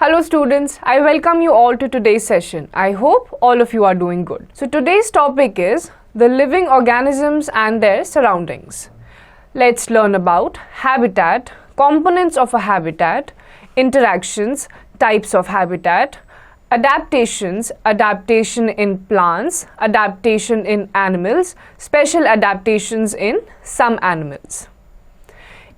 Hello students, I welcome you all to today's session. I hope all of you are doing good. So today's topic is the living organisms and their surroundings. Let's learn about habitat, components of a habitat, interactions, types of habitat, adaptations, adaptation in plants, adaptation in animals, special adaptations in some animals.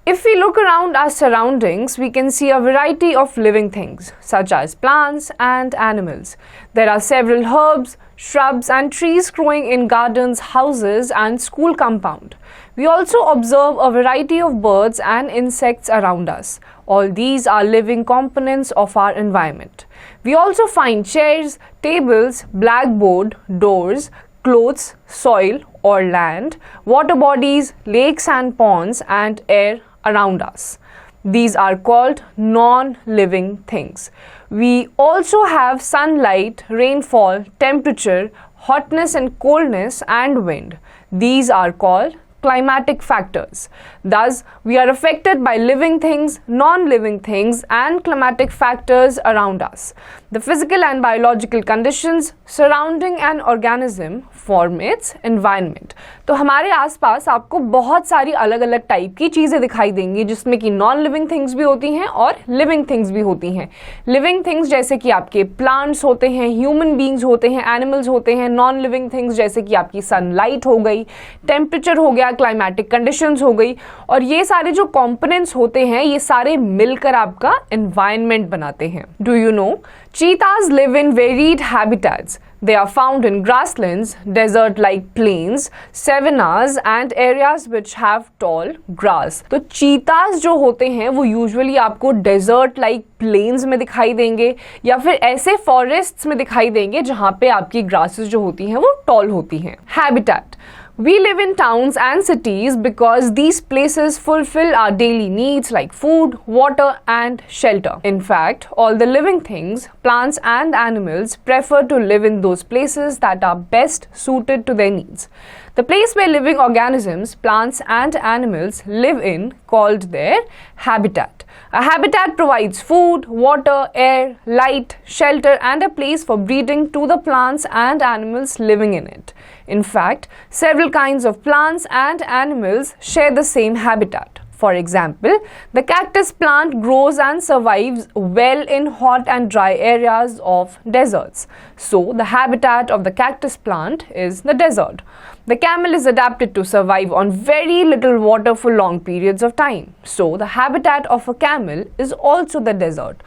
If we look around our surroundings, we can see a variety of living things, such as plants and animals. There are several herbs, shrubs and trees growing in gardens, houses and school compound. We also observe a variety of birds and insects around us. All these are living components of our environment. We also find chairs, tables, blackboard, doors, clothes, soil or land, water bodies, lakes and ponds and air around us. These are called non-living things. We also have sunlight, rainfall, temperature, hotness and coldness and wind. These are called climatic factors. Thus, we are affected by living things, non-living things and climatic factors around us. The physical and biological conditions surrounding an organism form its environment. तो हमारे आसपास आपको बहुत सारी अलग अलग type की चीज़ें दिखाई देंगी जिसमें कि नॉन लिविंग थिंग्स भी होती हैं और लिविंग थिंग्स भी होती हैं. लिविंग थिंग्स जैसे कि आपके प्लांट्स होते हैं, ह्यूमन बींग्स होते हैं, एनिमल्स होते हैं. नॉन लिविंग थिंग्स जैसे कि आपकी सनलाइट हो गई, टेम्परेचर हो गया, क्लाइमेटिक कंडीशंस हो गई. और ये सारे जो कंपोनेंट्स होते हैं ये सारे मिलकर आपका एनवायरनमेंट बनाते हैं. Do you no cheetahs live in varied habitats. They are found in grasslands, desert-like plains, savannas and areas which have tall grass. तो चीताज जो होते हैं वो यूजुअली आपको डेजर्ट-लाइक प्लेन्स में दिखाई देंगे या फिर ऐसे फॉरेस्ट्स में दिखाई देंगे जहाँ पे आपकी ग्रासेस जो होती हैं वो टॉल होती हैं. हैबिtat. We live in towns and cities because these places fulfill our daily needs like food, water and shelter. In fact, all the living things, plants and animals prefer to live in those places that are best suited to their needs. The place where living organisms, plants and animals live in called their habitat. A habitat provides food, water, air, light, shelter and a place for breeding to the plants and animals living in it. In fact, several kinds of plants and animals share the same habitat. For example, the cactus plant grows and survives well in hot and dry areas of deserts. So, the habitat of the cactus plant is the desert. The camel is adapted to survive on very little water for long periods of time. So, the habitat of a camel is also the desert.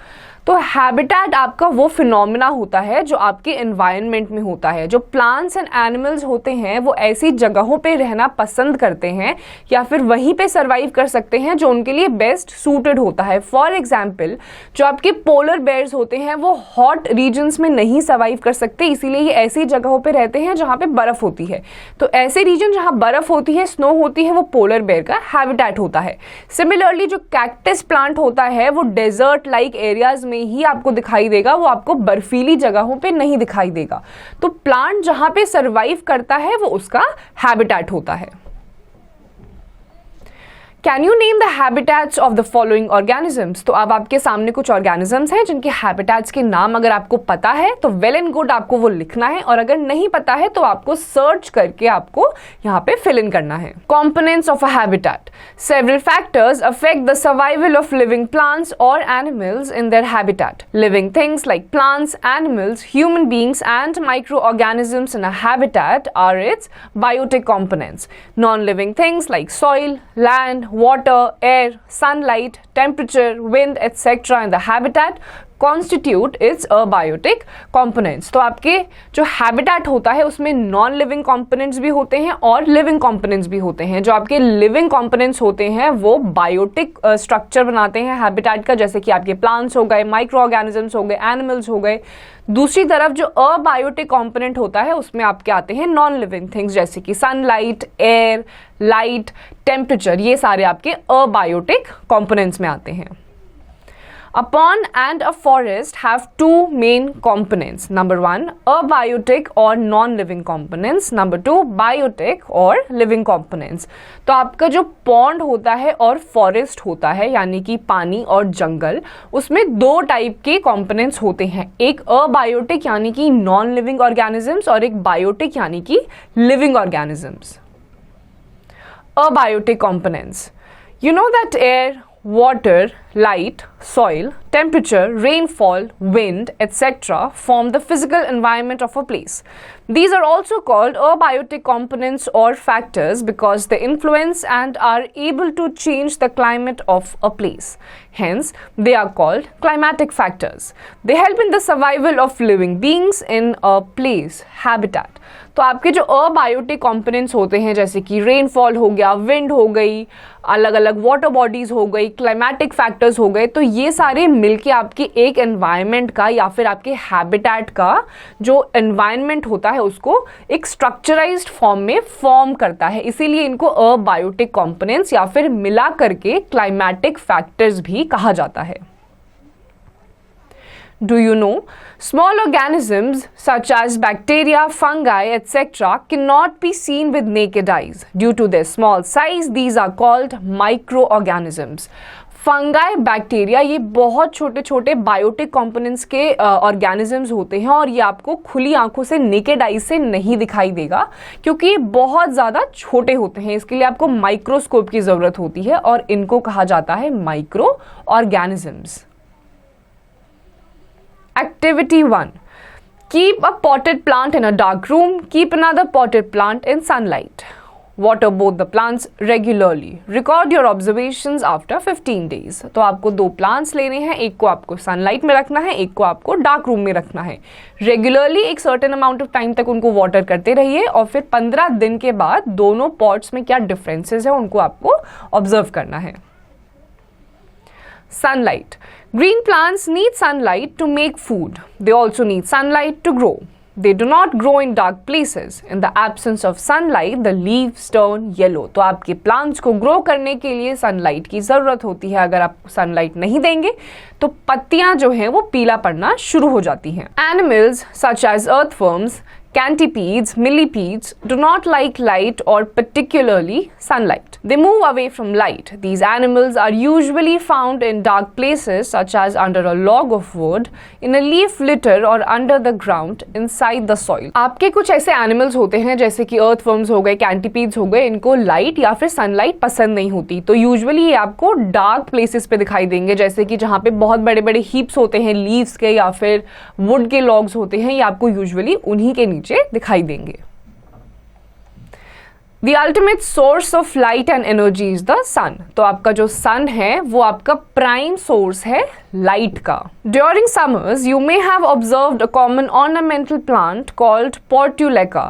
तो habitat आपका वो phenomena होता है जो आपके environment में होता है. जो प्लांट्स एंड एनिमल्स होते हैं वो ऐसी जगहों पे रहना पसंद करते हैं या फिर वहीं पे सरवाइव कर सकते हैं जो उनके लिए बेस्ट सूटेड होता है. फॉर एग्जांपल, जो आपके पोलर बेयर्स होते हैं वो हॉट रीजन्स में नहीं सर्वाइव कर सकते, इसीलिए ये ऐसी जगहों पे रहते हैं जहाँ पे बर्फ़ होती है. तो ऐसे रीजन जहाँ बर्फ़ होती है, स्नो होती है, वो पोलर बेयर का हैबिटेट होता है. सिमिलरली जो कैक्टस प्लांट होता है वो डेजर्ट लाइक एरियाज में ही आपको दिखाई देगा, वो आपको बर्फीली जगहों पे नहीं दिखाई देगा. तो प्लांट जहां पे सरवाइव करता है वो उसका हैबिटेट होता है. Can you name the habitats of the following organisms? तो अब आपके सामने कुछ ऑर्गेनिजम्स हैं जिनके हैबिटेट्स के नाम अगर आपको पता है तो वेल एंड गुड, आपको वो लिखना है, और अगर नहीं पता है तो आपको सर्च करके आपको यहाँ पे फिल इन करना है. Components of a habitat. Several factors affect the survival of living plants or animals in their habitat. Living things like plants, animals, human beings and microorganisms in a habitat are its biotic components. Non-living things like soil, land, water, air, sunlight, temperature, wind, etc. in the habitat constitute it's abiotic components. तो आपके जो habitat होता है उसमें non living components भी होते हैं और लिविंग कॉम्पोनेंट्स भी होते हैं. जो आपके लिविंग कॉम्पोनेंट्स होते हैं वो बायोटिक स्ट्रक्चर बनाते हैं हैबिटेट का, जैसे कि आपके प्लांट्स हो गए, माइक्रो ऑर्गेनिजम्स हो गए, एनिमल्स हो गए. दूसरी तरफ जो अबायोटिक कॉम्पोनेंट होता है उसमें आपके आते हैं नॉन लिविंग थिंग्स जैसे कि सनलाइट, एयर, लाइट, टेम्परेचर. ये सारे आपके अबायोटिक कॉम्पोनेंट्स में आते हैं. A pond and a forest have two main components. Number 1, abiotic or non-living components. Number 2, biotic or living components. तो आपका जो पॉन्ड होता है और फॉरेस्ट होता है यानी कि पानी और जंगल, उसमें दो टाइप के कंपोनेंट्स होते हैं, एक अबायोटिक यानी कि नॉन लिविंग ऑर्गेनिजम्स और एक बायोटिक यानी कि living organisms. Abiotic components. You know that air, water, light, soil, temperature, rainfall, wind, etc. form the physical environment of a place. These are also called abiotic components or factors because they influence and are able to change the climate of a place. Hence, they are called climatic factors. They help in the survival of living beings in a place, habitat. तो आपके जो abiotic components होते हैं जैसे कि rainfall हो गया, wind हो गई, अलग अलग वाटर बॉडीज हो गई, क्लाइमेटिक फैक्टर्स हो गए, तो ये सारे मिलके आपके एक एनवायरनमेंट का या फिर आपके हैबिटेट का जो एनवायरनमेंट होता है उसको एक स्ट्रक्चराइज्ड फॉर्म में फॉर्म करता है. इसीलिए इनको अबायोटिक कंपोनेंट्स या फिर मिला करके क्लाइमेटिक फैक्टर्स भी कहा जाता है. Do you know? Small organisms such as bacteria, fungi, etc. cannot be seen with naked eyes. Due to their small size, these are called microorganisms. Fungi, bacteria ये बहुत छोटे छोटे बायोटिक कंपोनेंट्स के organisms होते हैं और ये आपको खुली आंखों से नेकेड आई से नहीं दिखाई देगा क्योंकि ये बहुत ज़्यादा छोटे होते हैं. इसके लिए आपको माइक्रोस्कोप की ज़रूरत होती है और इनको कहा जाता है micro organisms. Activity 1. Keep a potted plant in a dark room. Keep another potted plant in sunlight. Water both the plants regularly. Record your observations after 15 days. तो आपको दो प्लांट्स लेने हैं, एक को आपको सनलाइट में रखना है, एक को आपको डार्क रूम में रखना है. रेगुलरली एक सर्टेन अमाउंट ऑफ टाइम तक उनको वाटर करते रहिए और फिर 15 दिन के बाद दोनों पॉट्स में क्या डिफरेंसेस है उनको आपको ऑब्जर्व करना है. Sunlight. Green plants need sunlight to make food. They also need sunlight to grow. They do not grow in dark places. In the absence of sunlight, the leaves turn yellow. तो आपके plants को grow करने के लिए sunlight की ज़रूरत होती है. अगर आप sunlight नहीं देंगे तो पत्तियाँ जो हैं वो पीला पड़ना शुरू हो जाती हैं. Animals such as earthworms, centipedes, millipedes do not like light or particularly sunlight. They move away from light. These animals are usually found in dark places such as under a log of wood, in a leaf litter or under the ground inside the soil. आपके कुछ ऐसे animals होते हैं जैसे कि earthworms हो गए, centipedes हो गए, इनको लाइट या फिर सनलाइट पसंद नहीं होती तो यूजुअली ये आपको डार्क प्लेसेस पे दिखाई देंगे जैसे कि जहाँ पे बहुत बड़े बड़े हीप्स होते हैं लीव्स के या फिर वुड के लॉग्स होते हैं, ये आपको यूजुअली उन्हीं के नीचे दिखाई देंगे. The ultimate source of light and energy is the sun. तो आपका जो sun है वो आपका prime source है light का. During summers, you may have observed a common ornamental plant called Portulaca,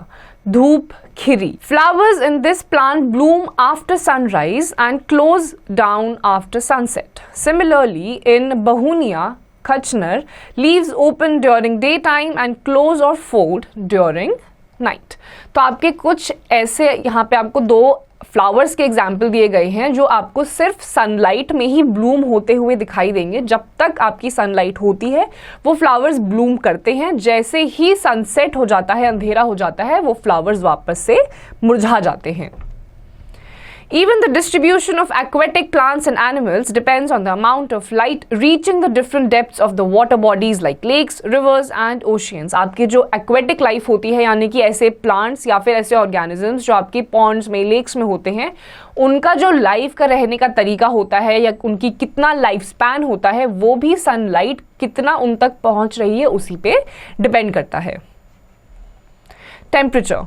धूप खिरी. Flowers in this plant bloom after sunrise and close down after sunset. Similarly, in Bahunia, Kachnar, leaves open during daytime and close or fold during night. तो आपके कुछ ऐसे यहाँ पे आपको दो फ्लावर्स के एग्जाम्पल दिए गए हैं जो आपको सिर्फ सनलाइट में ही ब्लूम होते हुए दिखाई देंगे. जब तक आपकी सनलाइट होती है वो फ्लावर्स ब्लूम करते हैं, जैसे ही सनसेट हो जाता है, अंधेरा हो जाता है, वो फ्लावर्स वापस से मुरझा जाते हैं. Even the distribution of aquatic plants and animals depends on the amount of light reaching the different depths of the water bodies like lakes, rivers and oceans. आपकी जो aquatic life होती है यानी कि ऐसे plants या फिर ऐसे organisms जो आपके ponds में, lakes में होते हैं, उनका जो life का रहने का तरीका होता है या उनकी कितना लाइफ स्पैन होता है वो भी सनलाइट कितना उन तक पहुंच रही है उसी पे डिपेंड करता है. Temperature.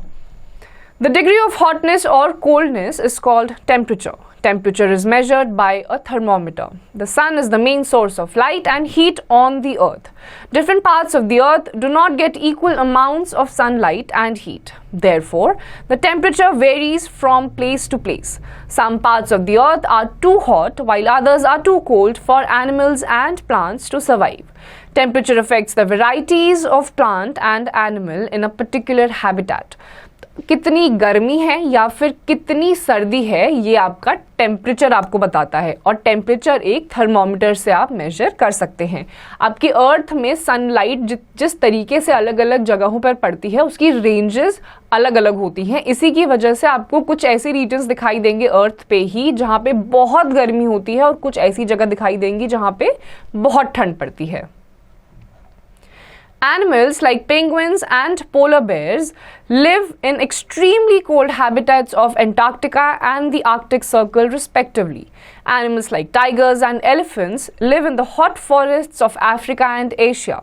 The degree of hotness or coldness is called temperature. Temperature is measured by a thermometer. The sun is the main source of light and heat on the earth. Different parts of the earth do not get equal amounts of sunlight and heat. Therefore, the temperature varies from place to place. Some parts of the earth are too hot while others are too cold for animals and plants to survive. Temperature affects the varieties of plant and animal in a particular habitat. कितनी गर्मी है या फिर कितनी सर्दी है, ये आपका टेम्परेचर आपको बताता है। और टेम्परेचर एक थर्मोमीटर से आप मेजर कर सकते हैं। आपकी अर्थ में सनलाइट जिस तरीके से अलग अलग जगहों पर पड़ती है उसकी रेंजेस अलग अलग होती हैं। इसी की वजह से आपको कुछ ऐसे रीजन्स दिखाई देंगे अर्थ पे ही जहाँ पे बहुत गर्मी होती है और कुछ ऐसी जगह दिखाई देंगी जहाँ पे बहुत ठंड पड़ती है। Animals like penguins and polar bears live in extremely cold habitats of Antarctica and the Arctic Circle respectively. Animals like tigers and elephants live in the hot forests of Africa and Asia.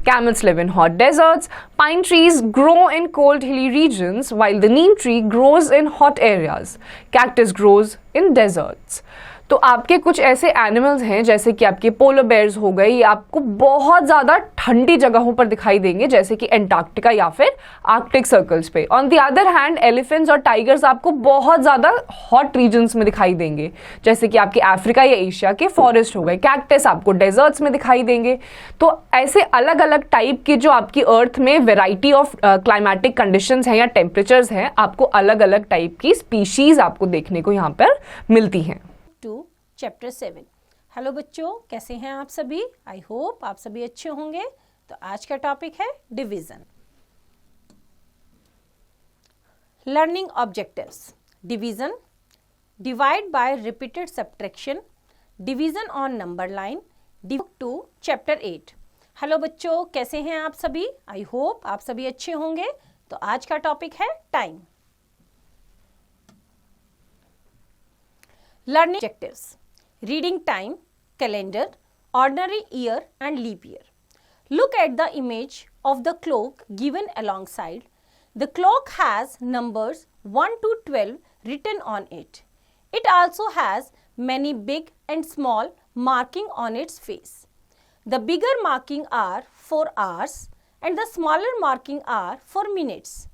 Camels live in hot deserts. Pine trees grow in cold hilly regions while the neem tree grows in hot areas. Cactus grows in deserts. तो आपके कुछ ऐसे animals हैं जैसे कि आपके polar bears हो गए, ये आपको बहुत ज़्यादा ठंडी जगहों पर दिखाई देंगे जैसे कि एंटार्क्टिका या फिर आर्कटिक सर्कल्स पे। On the other hand elephants और टाइगर्स आपको बहुत ज़्यादा हॉट रीजन्स में दिखाई देंगे जैसे कि आपके अफ्रीका या एशिया के फॉरेस्ट हो गए। कैक्टस आपको डेजर्ट्स में दिखाई देंगे। तो ऐसे अलग अलग टाइप के जो आपकी अर्थ में वेराइटी ऑफ क्लाइमेटिक कंडीशंस हैं या टेम्परेचर्स हैं, आपको अलग अलग टाइप की स्पीशीज आपको देखने को यहाँ पर मिलती हैं। To chapter 7। हेलो बच्चों, कैसे हैं आप सभी? आई होप आप सभी अच्छे होंगे। तो आज का टॉपिक है division. Learning objectives. Division, divide by repeated subtraction, division on number line, to chapter 8। Hello बच्चों, कैसे हैं आप सभी? आई होप आप सभी अच्छे होंगे। तो आज का टॉपिक है time. Learning objectives: reading time, calendar, ordinary year and leap year. Look at the image of the clock given alongside. The clock has numbers 1 to 12 written on it. It also has many big and small marking on its face. The bigger marking are for hours and the smaller marking are for minutes.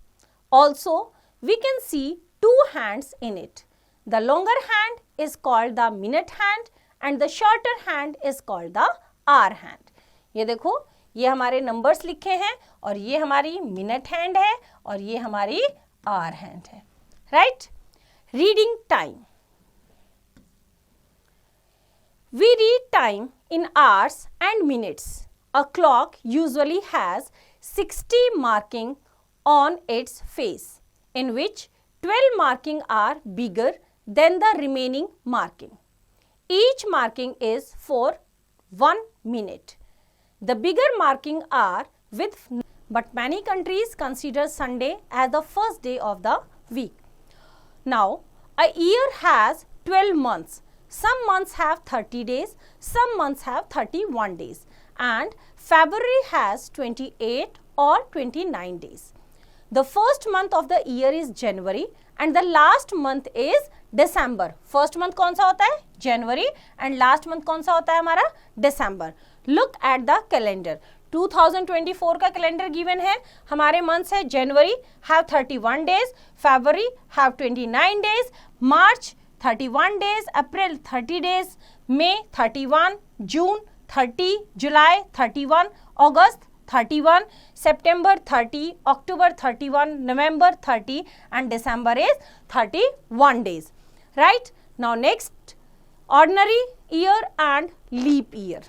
Also, we can see two hands in it. The longer hand is called the minute hand and the shorter hand is called the hour hand. ये देखो, ये हमारे numbers लिखे हैं और ये हमारी minute hand है और ये हमारी आवर हैंड है। Right? Reading time. We read time in hours and minutes. A clock usually has 60 marking on its face, in which 12 marking are bigger than the remaining marking. Each marking is for 1 minute. The bigger marking are with, but many countries consider Sunday as the first day of the week. Now, a year has 12 months. Some months have 30 days, some months have 31 days, and February has 28 or 29 days. The first month of the year is January and the last month is December. First month कौन सा होता है? January and last month कौन सा होता है हमारा? December. Look at the calendar. 2024 का कैलेंडर गिवन है। हमारे मंथ्स है जनवरी have 31 days, February have 29 days, March 31 days, April 30 days, May 31, June 30, July 31, August 31, September 30, October 31, November 30 and December is 31 days. Right? Now next, ordinary year and leap year.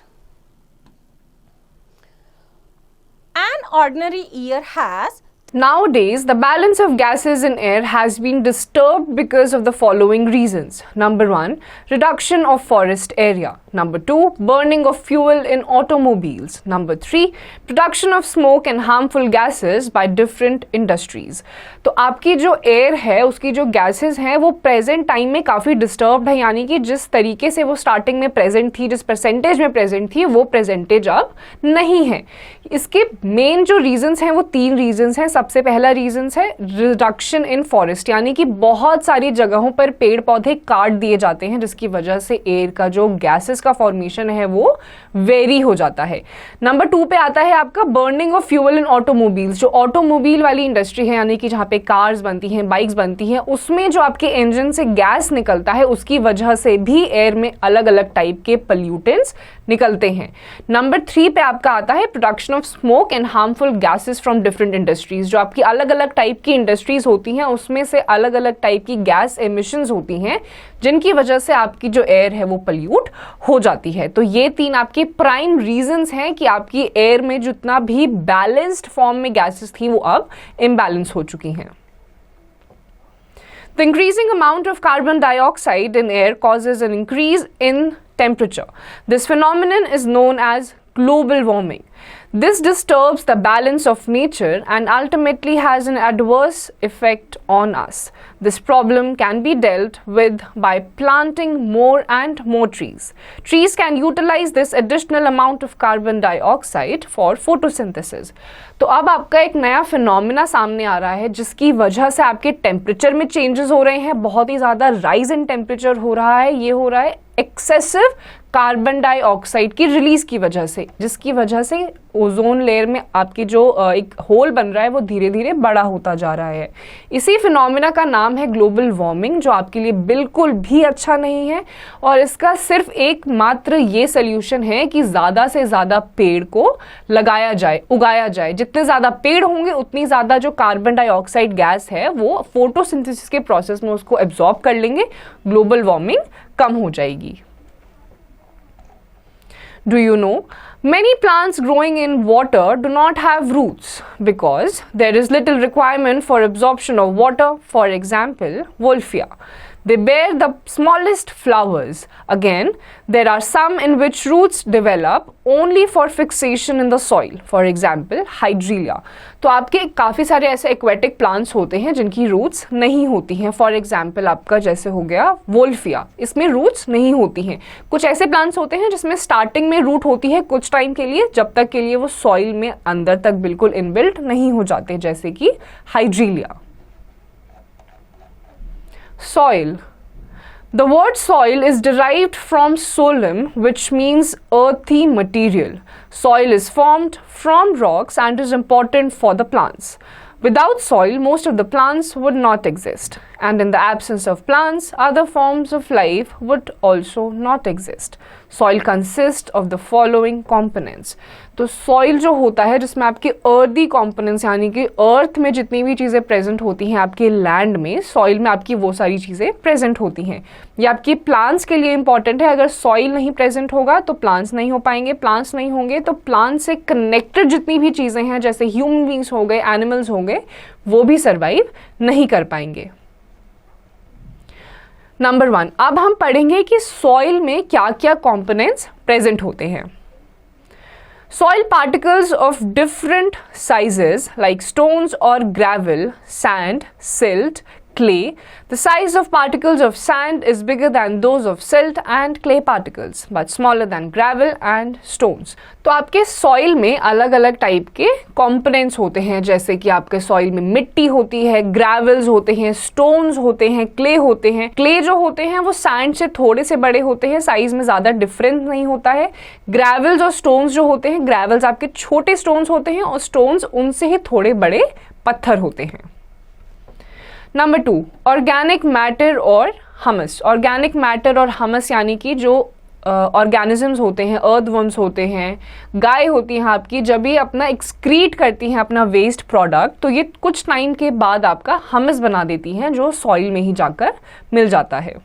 An ordinary year has Nowadays, the balance of gases in air has been disturbed because of the following reasons. Number 1, reduction of forest area. Number 2, burning of fuel in automobiles. Number 3, production of smoke and harmful gases by different industries. तो आपकी जो air है उसकी जो gases हैं वो present time में काफ़ी डिस्टर्ब्ड है, यानी कि जिस तरीके से वो स्टार्टिंग में प्रेजेंट थी, जिस परसेंटेज में प्रेजेंट थी, वो परसेंटेज अब नहीं है। इसके मेन जो रीजंस हैं वो 3 रीजंस हैं। सबसे पहला रीजंस है रिडक्शन इन फॉरेस्ट, यानी कि बहुत सारी जगहों पर पेड़ पौधे काट दिए जाते हैं जिसकी वजह से एयर का जो गैसेस का फॉर्मेशन है वो वेरी हो जाता है। नंबर 2 पे आता है आपका burning of fuel in automobiles. जो ऑटोमोबाइल वाली इंडस्ट्री है, यानी कि जहाँ पे कार्स बनती हैं, बाइक्स बनती हैं, उसमें जो आपके इंजन से गैस निकलता है उसकी वजह से भी एयर में अलग अलग टाइप के पॉल्यूटेंट्स निकलते हैं। नंबर 3 पे आपका आता है production of smoke and harmful gases from different industries. जो आपकी अलग अलग टाइप की इंडस्ट्रीज होती हैं उसमें से अलग अलग टाइप की गैस एमिशंस होती हैं जिनकी वजह से आपकी जो एयर है वो पल्यूट हो जाती है। तो ये 3 आपके प्राइम रीजंस हैं कि आपकी एयर में जितना भी बैलेंस्ड फॉर्म में गैसेस थी वो अब इम्बैलेंस हो चुकी हैं। The increasing amount of carbon dioxide in air causes an increase in temperature. This phenomenon is known as global warming. This disturbs the balance of nature and ultimately has an adverse effect on us. This problem can be dealt with by planting more and more trees. Trees can utilize this additional amount of carbon dioxide for photosynthesis. तो अब आपका एक नया phenomena सामने आ रहा है जिसकी वजह से आपके टेम्परेचर में चेंजेस हो रहे हैं, बहुत ही ज़्यादा राइज इन टेम्परेचर हो रहा है। ये हो रहा है एक्सेसिव कार्बन डाइऑक्साइड की रिलीज की वजह से, जिसकी वजह से ओजोन लेयर में आपकी जो एक होल बन रहा है वो धीरे धीरे बड़ा होता जा रहा है। इसी फिनोमिना का नाम है ग्लोबल वार्मिंग, जो आपके लिए बिल्कुल भी अच्छा नहीं है। और इसका सिर्फ एक मात्र ये सोल्यूशन है कि ज़्यादा से ज़्यादा पेड़ को लगाया जाए, उगाया जाए। जितने ज़्यादा पेड़ होंगे उतनी ज़्यादा जो कार्बन डाइऑक्साइड गैस है वो फोटोसिंथेसिस के प्रोसेस में उसको एब्जॉर्ब कर लेंगे, ग्लोबल वार्मिंग कम हो जाएगी। Do you know? Many plants growing in water do not have roots because there is little requirement for absorption of water. For example, Wolffia. They bear the smallest flowers. Again, there are some in which roots develop only for fixation in the soil. For example, Hydrelia. तो आपके काफ़ी सारे ऐसे aquatic plants होते हैं जिनकी roots नहीं होती हैं। फॉर एग्जाम्पल आपका जैसे हो गया वोल्फिया, इसमें रूट्स नहीं होती हैं। कुछ ऐसे प्लांट्स होते हैं जिसमें स्टार्टिंग में रूट होती है कुछ टाइम के लिए, जब तक के लिए वो सॉइल में अंदर तक बिल्कुल इनबिल्ट नहीं हो जाते, जैसे कि हाइड्रीलिया। Soil. The word soil is derived from solum, which means earthy material. Soil is formed from rocks and is important for the plants. Without soil, most of the plants would not exist. And in the absence of plants, other forms of life would also not exist. Soil consists of the following components. तो soil जो होता है जिसमें आपके earthy components यानी कि अर्थ में जितनी भी चीज़ें प्रेजेंट होती हैं आपके लैंड में, सॉइल में आपकी वो सारी चीज़ें प्रेजेंट होती हैं। ये आपकी प्लांट्स के लिए इंपॉर्टेंट है। अगर सॉइल नहीं प्रेजेंट होगा तो प्लांट्स नहीं हो पाएंगे, प्लांट्स नहीं होंगे तो प्लांट्स से कनेक्टेड जितनी भी चीज़ें हैं जैसे ह्यूमन बींग्स हो गए, एनिमल्स हो गए, वो भी सर्वाइव नहीं कर पाएंगे। नंबर 1, अब हम पढ़ेंगे कि सॉइल में क्या क्या कंपोनेंट्स प्रेजेंट होते हैं। Soil particles of different sizes like stones or gravel, sand, silt, clay. The size of particles of sand is bigger than those of silt and clay particles, but smaller than gravel and stones. तो आपके soil में अलग अलग type के components होते हैं, जैसे कि आपके सॉइल में मिट्टी होती है, ग्रेवल्स होते हैं, स्टोन्स होते हैं, क्ले होते हैं। क्ले जो होते हैं वो सैंड से थोड़े से बड़े होते हैं, साइज में ज़्यादा डिफरेंस नहीं होता है। ग्रेवल्स और स्टोन्स जो होते हैं, ग्रेवल्स आपके छोटे स्टोन्स होते हैं और स्टोन्स उनसे ही थोड़े बड़े पत्थर होते हैं। नंबर 2, ऑर्गेनिक मैटर और हमस। ऑर्गेनिक मैटर और हमस यानी कि जो ऑर्गेनिजम्स होते हैं, अर्थवर्म्स होते हैं, गाय होती हैं आपकी, जब ये अपना एक्सक्रीट करती हैं अपना वेस्ट प्रोडक्ट, तो ये कुछ टाइम के बाद आपका हमस बना देती हैं जो सॉइल में ही जाकर मिल जाता है।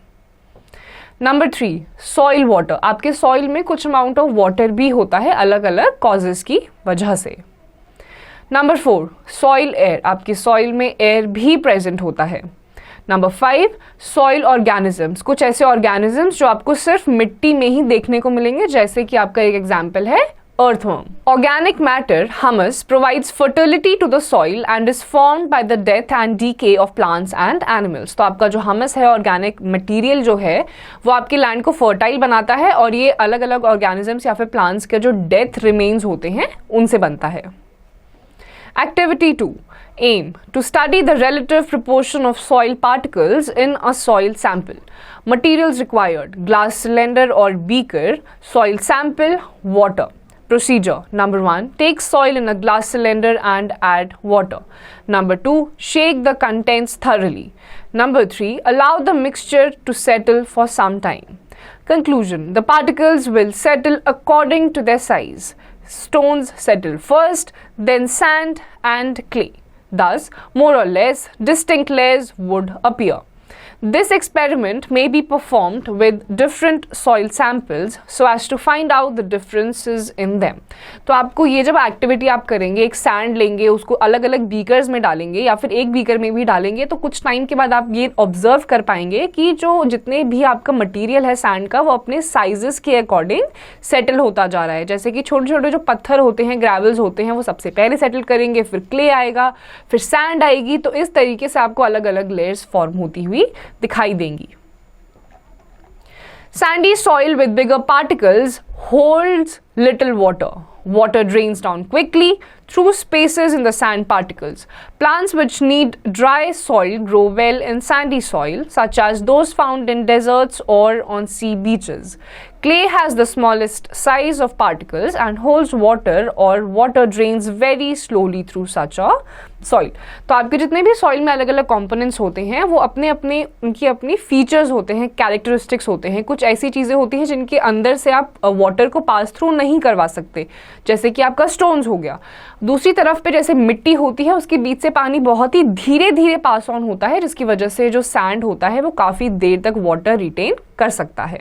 Number 3, soil water. आपके सॉइल में कुछ अमाउंट ऑफ वाटर भी होता है अलग अलग कॉजेज की वजह से। Number 4, soil air. आपकी सॉइल में एयर भी प्रेजेंट होता है। Number 5, soil organisms. कुछ ऐसे ऑर्गेनिजम्स जो आपको सिर्फ मिट्टी में ही देखने को मिलेंगे, जैसे कि आपका एक एग्जाम्पल है earthworm. Organic matter, humus, provides fertility to the soil and is formed by the death and decay of plants and animals. तो आपका जो humus है, ऑर्गेनिक मटेरियल जो है, वो आपके लैंड को फर्टाइल बनाता है और ये अलग अलग ऑर्गेनिजम्स या फिर प्लांट्स के जो डेथ रिमेन्स होते हैं उनसे बनता है। Activity 2. Aim to study the relative proportion of soil particles in a soil sample. Materials required: glass cylinder or beaker, soil sample, water. Procedure: Number 1, take soil in a glass cylinder and add water. Number 2, shake the contents thoroughly. Number 3, allow the mixture to settle for some time. Conclusion: the particles will settle according to their size. Stones settle first, then sand and clay. Thus, more or less distinct layers would appear. This experiment may be performed with different soil samples so as to find out the differences in them. तो आपको ये जब activity आप करेंगे, एक sand लेंगे, उसको अलग अलग बीकर्स में डालेंगे या फिर एक बीकर में भी डालेंगे, तो कुछ टाइम के बाद आप ये ऑब्जर्व कर पाएंगे कि जो जितने भी आपका मटेरियल है सैंड का, वो अपने साइजेस के अकॉर्डिंग सेटल होता जा रहा है. जैसे कि छोटे छोटे जो पत्थर होते हैं, ग्रेवल्स होते हैं, वो सबसे पहले सेटल करेंगे, फिर क्ले आएगा, फिर सैंड आएगी. तो इस तरीके से आपको अलग अलग लेयर्स फॉर्म होती हुई दिखाई देंगी. Sandy soil with bigger particles holds little water. Water drains down quickly through spaces in the sand particles. Plants which need dry soil grow well in sandy soil, such as those found in deserts or on sea beaches. Clay has the smallest size of particles and holds water, or water drains very slowly through such a soil. तो आपके जितने भी soil में अलग अलग components होते हैं, वो अपने अपने उनकी अपनी फीचर्स होते हैं, कैरेक्टरिस्टिक्स होते हैं. कुछ ऐसी चीज़ें होती हैं जिनके अंदर से आप वाटर को पास थ्रू नहीं करवा सकते, जैसे कि आपका स्टोन्स हो गया. दूसरी तरफ पे जैसे मिट्टी होती है, उसके बीच से पानी बहुत ही धीरे धीरे पास ऑन होता है, जिसकी वजह से जो सैंड होता है वो काफ़ी देर तक वाटर रिटेन कर सकता है.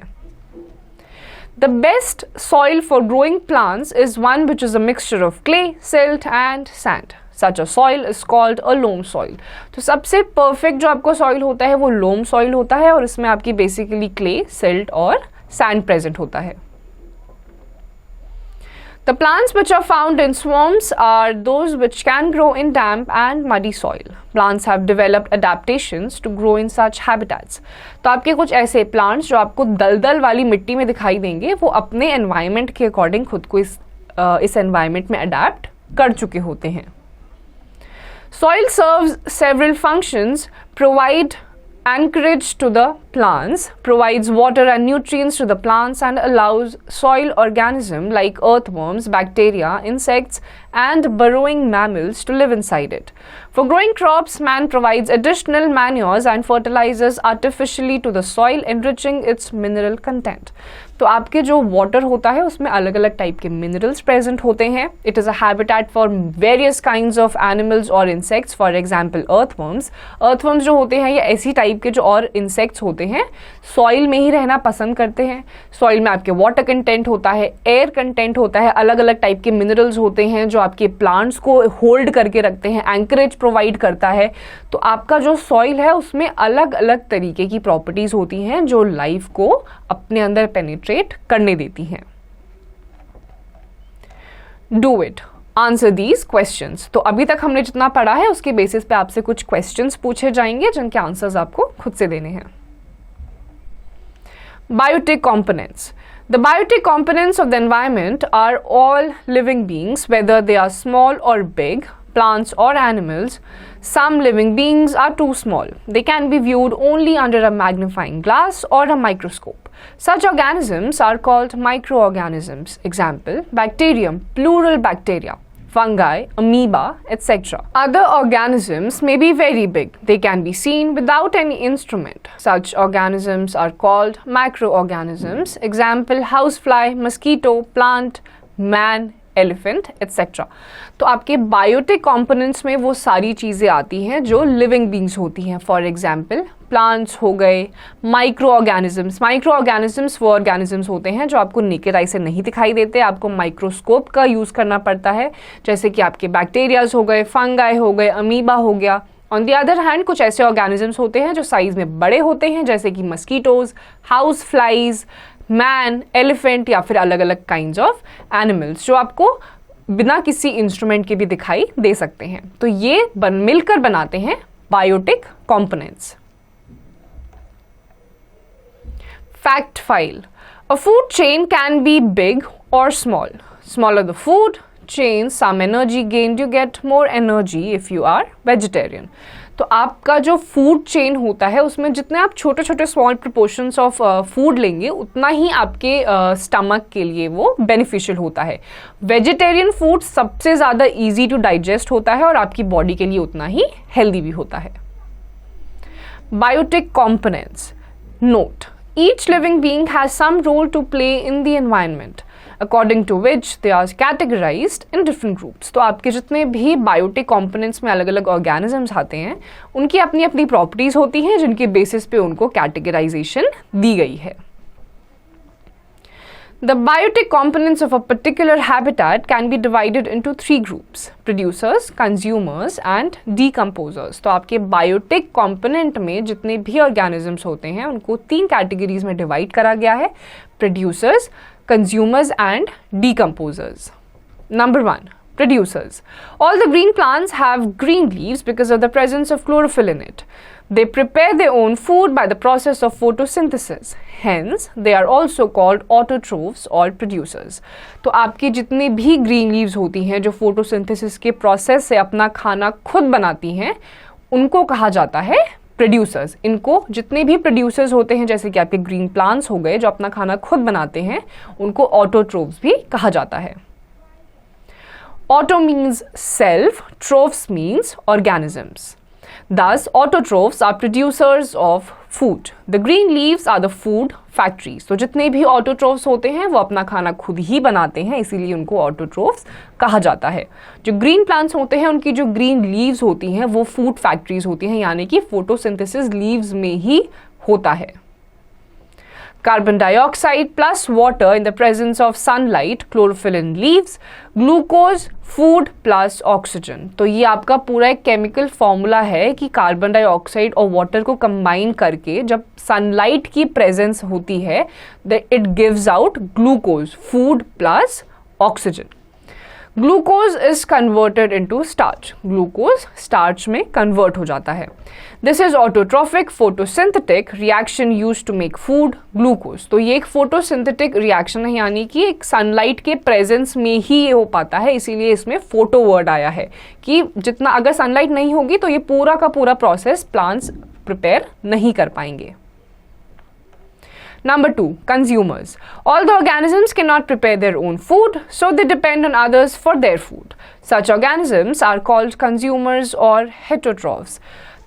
The best soil for growing plants is one which is a mixture of clay, silt and sand. Such a soil is called a loam soil. तो सबसे perfect जो आपको soil होता है वो loam soil होता है, और इसमें आपकी basically clay, silt और sand present होता है. The plants which are found in swamps are those which can grow in damp and muddy soil. Plants have developed adaptations to grow in such habitats. तो आपके कुछ ऐसे plants जो आपको दलदल वाली मिट्टी में दिखाई देंगे, वो अपने environment के according खुद को इस environment में adapt कर चुके होते हैं. Soil serves several functions, provide anchorage to the plants, provides water and nutrients to the plants, and allows soil organisms like earthworms, bacteria, insects, and burrowing mammals to live inside it. For growing crops, man provides additional manures and fertilizers artificially to the soil, enriching its mineral content. तो आपके जो water होता है उसमें अलग अलग type के minerals present होते हैं. It is a habitat for various kinds of animals और insects. For example earthworms. Earthworms जो होते हैं ये ऐसी टाइप के जो और इंसेक्ट्स होते हैं, सॉइल में ही रहना पसंद करते हैं. सॉइल में आपके वाटर कंटेंट होता है, एयर कंटेंट होता है, अलग अलग टाइप के मिनरल्स होते हैं जो आपके प्लांट्स को होल्ड करके रखते हैं, एंकरेज प्रोवाइड करता है. तो आपका जो सॉइल है उसमें अलग अलग तरीके की प्रॉपर्टीज होती हैं जो लाइफ को अपने अंदर पेनिट्रेट करने देती हैं. Do it. Answer these questions. तो अभी तक हमने जितना पढ़ा है उसके बेसिस पे आपसे कुछ क्वेश्चंस पूछे जाएंगे जिनके आंसर्स आपको खुद से देने हैं. Biotic components. The biotic components of the environment are all living beings, whether they are small or big, plants or animals. Some living beings are too small. They can be viewed only under a magnifying glass or a microscope. Such organisms are called microorganisms. Example, bacterium, plural bacteria, fungi, amoeba, etc. Other organisms may be very big. They can be seen without any instrument. Such organisms are called macroorganisms. Example, housefly, mosquito, plant, man, elephant etcetera. तो आपके biotic components में वो सारी चीज़ें आती हैं जो living beings होती हैं. फॉर एग्जाम्पल प्लांट्स हो गए, माइक्रो ऑर्गेनिजम्स. माइक्रो ऑर्गेनिजम्स वो ऑर्गेनिजम्स होते हैं जो आपको नेकेड आई से नहीं दिखाई देते, आपको माइक्रोस्कोप का यूज़ करना पड़ता है, जैसे कि आपके बैक्टीरियाज हो गए, फंगाई हो गए, अमीबा हो गया. ऑन द अदर हैंड कुछ ऐसे ऑर्गेनिजम्स होते हैं जो साइज में बड़े होते हैं, जैसे कि mosquitoes, house flies, man, elephant या फिर अलग अलग काइंड्स ऑफ एनिमल्स जो आपको बिना किसी इंस्ट्रूमेंट के भी दिखाई दे सकते हैं. तो ये मिलकर बनाते हैं biotic components. Fact file. A food chain can be big और small. Smaller the food chain, some energy gained, you get more energy if you are vegetarian. तो आपका जो फूड चेन होता है उसमें जितने आप छोटे छोटे स्मॉल प्रोपोर्शंस ऑफ फूड लेंगे उतना ही आपके स्टमक के लिए वो बेनिफिशियल होता है. वेजिटेरियन फूड सबसे ज़्यादा इजी टू डाइजेस्ट होता है और आपकी बॉडी के लिए उतना ही हेल्दी भी होता है. Biotic components. Note, each living being has some role to play in the environment. according to which they are categorized in different groups. तो आपके जितने भी बायोटिक कंपोनेंट्स में अलग अलग ऑर्गेनिजम्स आते हैं उनकी अपनी अपनी प्रॉपर्टीज होती हैं जिनके बेसिस पे उनको कैटेगराइजेशन दी गई है. The biotic components of a particular habitat can be divided into three groups: producers, consumers and decomposers. तो आपके बायोटिक कंपोनेंट में जितने भी ऑर्गेनिजम्स होते हैं उनको तीन कैटेगरीज में डिवाइड करा गया है: producers, consumers and decomposers. Number 1, producers. All the green plants have green leaves because of the presence of chlorophyll in it. They prepare their own food by the process of photosynthesis. Hence, they are also called autotrophs or producers. तो आपकी जितनी भी green leaves होती हैं जो photosynthesis के process से अपना खाना खुद बनाती हैं उनको कहा जाता है प्रोड्यूसर्स. इनको जितने भी प्रोड्यूसर्स होते हैं जैसे कि आपके ग्रीन प्लांट्स हो गए जो अपना खाना खुद बनाते हैं उनको ऑटोट्रोफ्स भी कहा जाता है. Auto means self, trophs means organisms. Thus, autotrophs are producers of food. The green leaves are the food factories. तो जितने भी autotrophs होते हैं वो अपना खाना खुद ही बनाते हैं इसीलिए उनको autotrophs कहा जाता है. जो green plants होते हैं उनकी जो green leaves होती हैं वो food factories होती हैं यानी कि photosynthesis leaves में ही होता है. Carbon dioxide plus water in the presence of sunlight, chlorophyll in leaves, glucose, food plus oxygen. तो ये आपका पूरा एक केमिकल फॉर्मूला है कि कार्बन डाइऑक्साइड और वाटर को कंबाइन करके जब सनलाइट की प्रेजेंस होती है it gives out glucose, food plus oxygen. Glucose is converted into starch. Glucose starch में कन्वर्ट हो जाता है. This is autotrophic photosynthetic reaction used to make food glucose. तो ये एक फोटोसिंथेटिक रिएक्शन है यानी कि एक सनलाइट के प्रेजेंस में ही ये हो पाता है इसीलिए इसमें फोटो वर्ड आया है कि जितना अगर सनलाइट नहीं होगी तो ये पूरा का पूरा प्रोसेस प्लांट्स प्रिपेयर नहीं कर पाएंगे. Number 2, consumers. All the organisms cannot prepare their own food, so they depend on others for their food. Such organisms are called consumers or heterotrophs.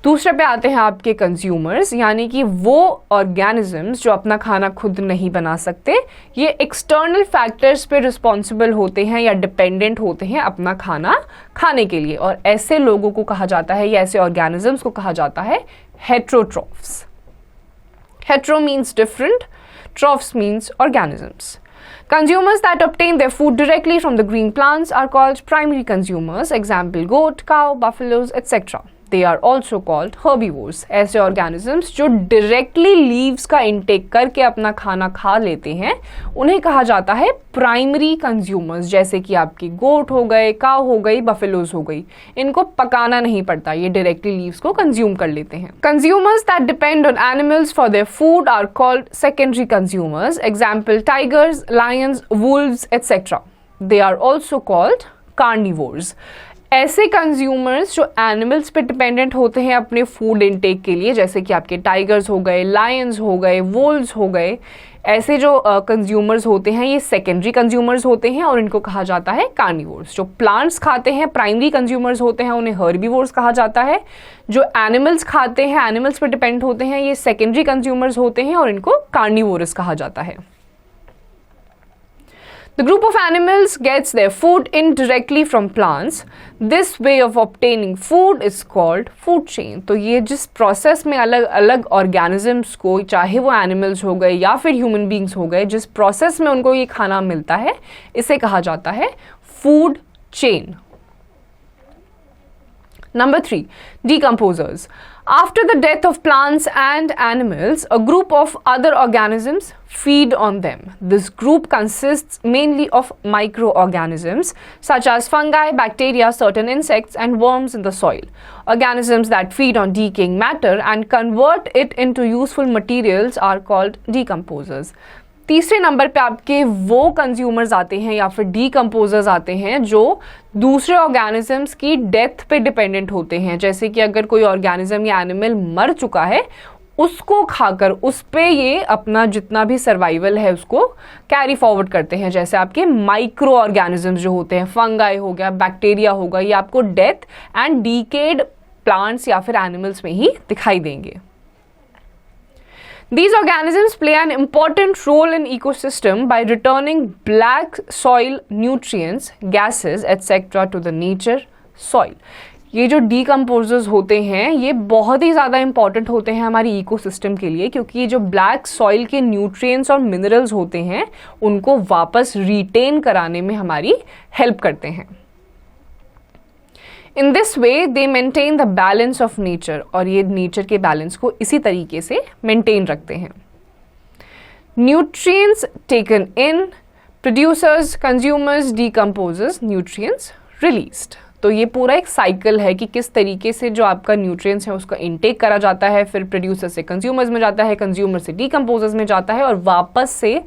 दूसरे पे आते हैं आपके कंज्यूमर्स यानी कि वो ऑर्गेनिजम्स जो अपना खाना खुद नहीं बना सकते, ये एक्सटर्नल फैक्टर्स पे रिस्पॉन्सिबल होते हैं या डिपेंडेंट होते हैं अपना खाना खाने के लिए और ऐसे लोगों को कहा जाता है या ऐसे ऑर्गेनिजम्स को कहा जाता है heterotrophs. Hetero means different, trophs means organisms. Consumers that obtain their food directly from the green plants are called primary consumers, example goat, cow, buffaloes, etc. They are also called herbivores. ऐसे organisms जो directly leaves का intake करके अपना खाना खा लेते हैं उन्हें कहा जाता है primary consumers. जैसे कि आपकी goat हो गए, cow हो गई, buffaloes हो गई. इनको पकाना नहीं पड़ता, ये directly leaves को consume कर लेते हैं. Consumers that depend on animals for their food are called secondary consumers. Example tigers, lions, wolves, etc. They are also called carnivores. ऐसे कंज्यूमर्स जो एनिमल्स पे डिपेंडेंट होते हैं अपने फूड इनटेक के लिए जैसे कि आपके टाइगर्स हो गए, लायंस हो गए, वोल्व्स हो गए, ऐसे जो कंज्यूमर्स होते हैं ये सेकेंडरी कंज्यूमर्स होते हैं और इनको कहा जाता है कार्निवोर्स. जो प्लांट्स खाते हैं प्राइमरी कंज्यूमर्स होते हैं उन्हें हर्बीवोर्स कहा जाता है. जो एनिमल्स खाते हैं एनिमल्स पे डिपेंड होते हैं ये सेकेंडरी कंज्यूमर्स होते हैं और इनको कार्निवोरस कहा जाता है. The group of animals gets their food indirectly from plants. This way of obtaining food is called food chain. तो ये जिस प्रोसेस में अलग अलग ऑर्गेनिजम्स को चाहे वो एनिमल्स हो गए या फिर ह्यूमन बींग्स हो गए जिस प्रोसेस में उनको ये खाना मिलता है इसे कहा जाता है food chain. Number 3, decomposers. After the death of plants and animals, a group of other organisms feed on them. This group consists mainly of microorganisms such as fungi, bacteria, certain insects and worms in the soil. Organisms that feed on decaying matter and convert it into useful materials are called decomposers. तीसरे number पे आपके वो consumers आते हैं या फिर decomposers आते हैं जो दूसरे ऑर्गेनिजम्स की डेथ पे डिपेंडेंट होते हैं. जैसे कि अगर कोई ऑर्गेनिज्म या एनिमल मर चुका है उसको खाकर उस पे ये अपना जितना भी सर्वाइवल है उसको कैरी फॉरवर्ड करते हैं. जैसे आपके माइक्रो ऑर्गेनिजम्स जो होते हैं, फंगाई हो गया, बैक्टीरिया होगा, ये आपको डेथ एंड डीकेड प्लांट्स या फिर एनिमल्स में ही दिखाई देंगे. These organisms play an important role in ecosystem by returning black soil nutrients, gases, etc. to the nature soil. ये जो डीकम्पोजर्स होते हैं ये बहुत ही ज़्यादा इंपॉर्टेंट होते हैं हमारी इकोसिस्टम के लिए, क्योंकि ये जो ब्लैक सॉइल के न्यूट्रिएंट्स और मिनरल्स होते हैं उनको वापस रिटेन कराने में हमारी हेल्प करते हैं. In this way they maintain the balance of nature, और ये नेचर के बैलेंस को इसी तरीके से मेंटेन रखते हैं. Nutrients taken in, producers, consumers, decomposers, nutrients released. तो ये पूरा एक साइकिल है कि किस तरीके से जो आपका न्यूट्रिएंट्स है उसका इनटेक करा जाता है, फिर प्रोड्यूसर से कंज्यूमर्स में जाता है, कंज्यूमर से डीकम्पोजर्स में जाता है, और वापस से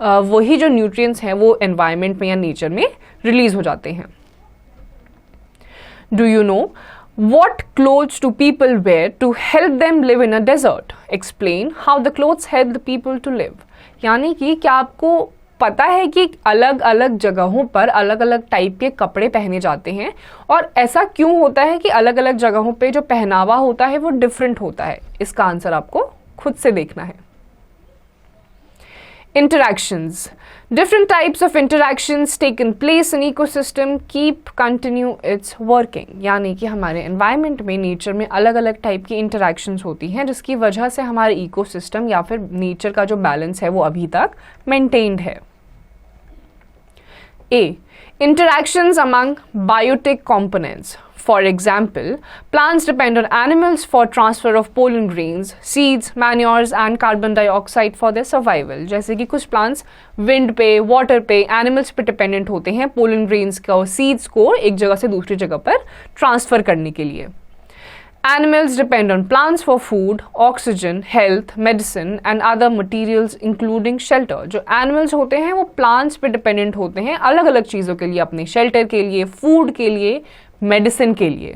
वही जो न्यूट्रिएंट्स हैं वो एनवायरनमेंट में या नेचर में रिलीज हो जाते हैं. Do you know what clothes do people wear to help them live in a desert? Explain how the clothes help the people to live. यानी कि क्या आपको पता है कि अलग अलग जगहों पर अलग अलग टाइप के कपड़े पहने जाते हैं, और ऐसा क्यों होता है कि अलग अलग जगहों पे जो पहनावा होता है वो डिफरेंट होता है? इसका आंसर आपको खुद से देखना है. Interactions. Different types of interactions taken place in ecosystem keep continue its working. यानी कि हमारे environment में, nature में अलग अलग टाइप की interactions होती हैं जिसकी वजह से हमारे ecosystem या फिर nature का जो balance है वो अभी तक maintained है. A. Interactions among biotic components. For example, plants depend on animals for transfer of pollen grains, seeds, manures and carbon dioxide for their survival. जैसे कि कुछ plants wind पे, water पे, animals पे dependent होते हैं pollen grains को, seeds को एक जगह से दूसरी जगह पर transfer करने के लिए. Animals depend on plants for food, oxygen, health, medicine and other materials including shelter. जो animals होते हैं वो plants पे dependent होते हैं अलग अलग चीज़ों के लिए, अपने shelter के लिए, food के लिए, medicine के लिए.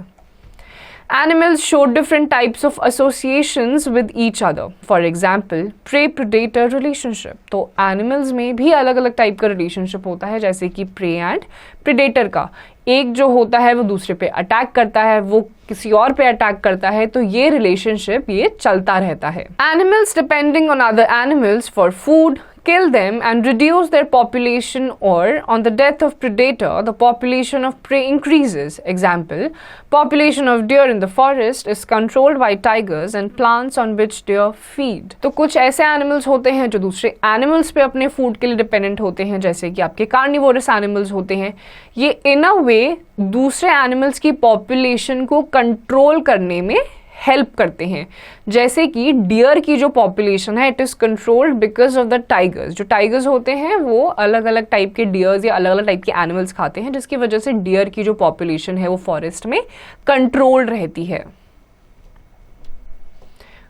Animals show different types of associations with each other. For example, prey-predator relationship. तो animals में भी अलग अलग टाइप का relationship होता है, जैसे कि prey and predator का. एक जो होता है वो दूसरे पे अटैक करता है, वो किसी और पे अटैक करता है, तो ये रिलेशनशिप ये चलता रहता है. Animals depending on other animals for food kill them and reduce their population, or on the death of predator the population of prey increases. Example, population of deer in the forest is controlled by tigers and plants on which deer feed. तो कुछ ऐसे animals होते हैं जो दूसरे animals पे अपने food के लिए dependent होते हैं, जैसे कि आपके carnivorous animals होते हैं. ये in a way दूसरे animals की population को control करने में हेल्प करते हैं. जैसे कि डियर की जो पॉपुलेशन है it is controlled because of the tigers. जो टाइगर्स होते हैं वो अलग अलग टाइप के डियर्स या अलग अलग टाइप के एनिमल्स खाते हैं, जिसकी वजह से डियर की जो पॉपुलेशन है वो फॉरेस्ट में कंट्रोल्ड रहती है.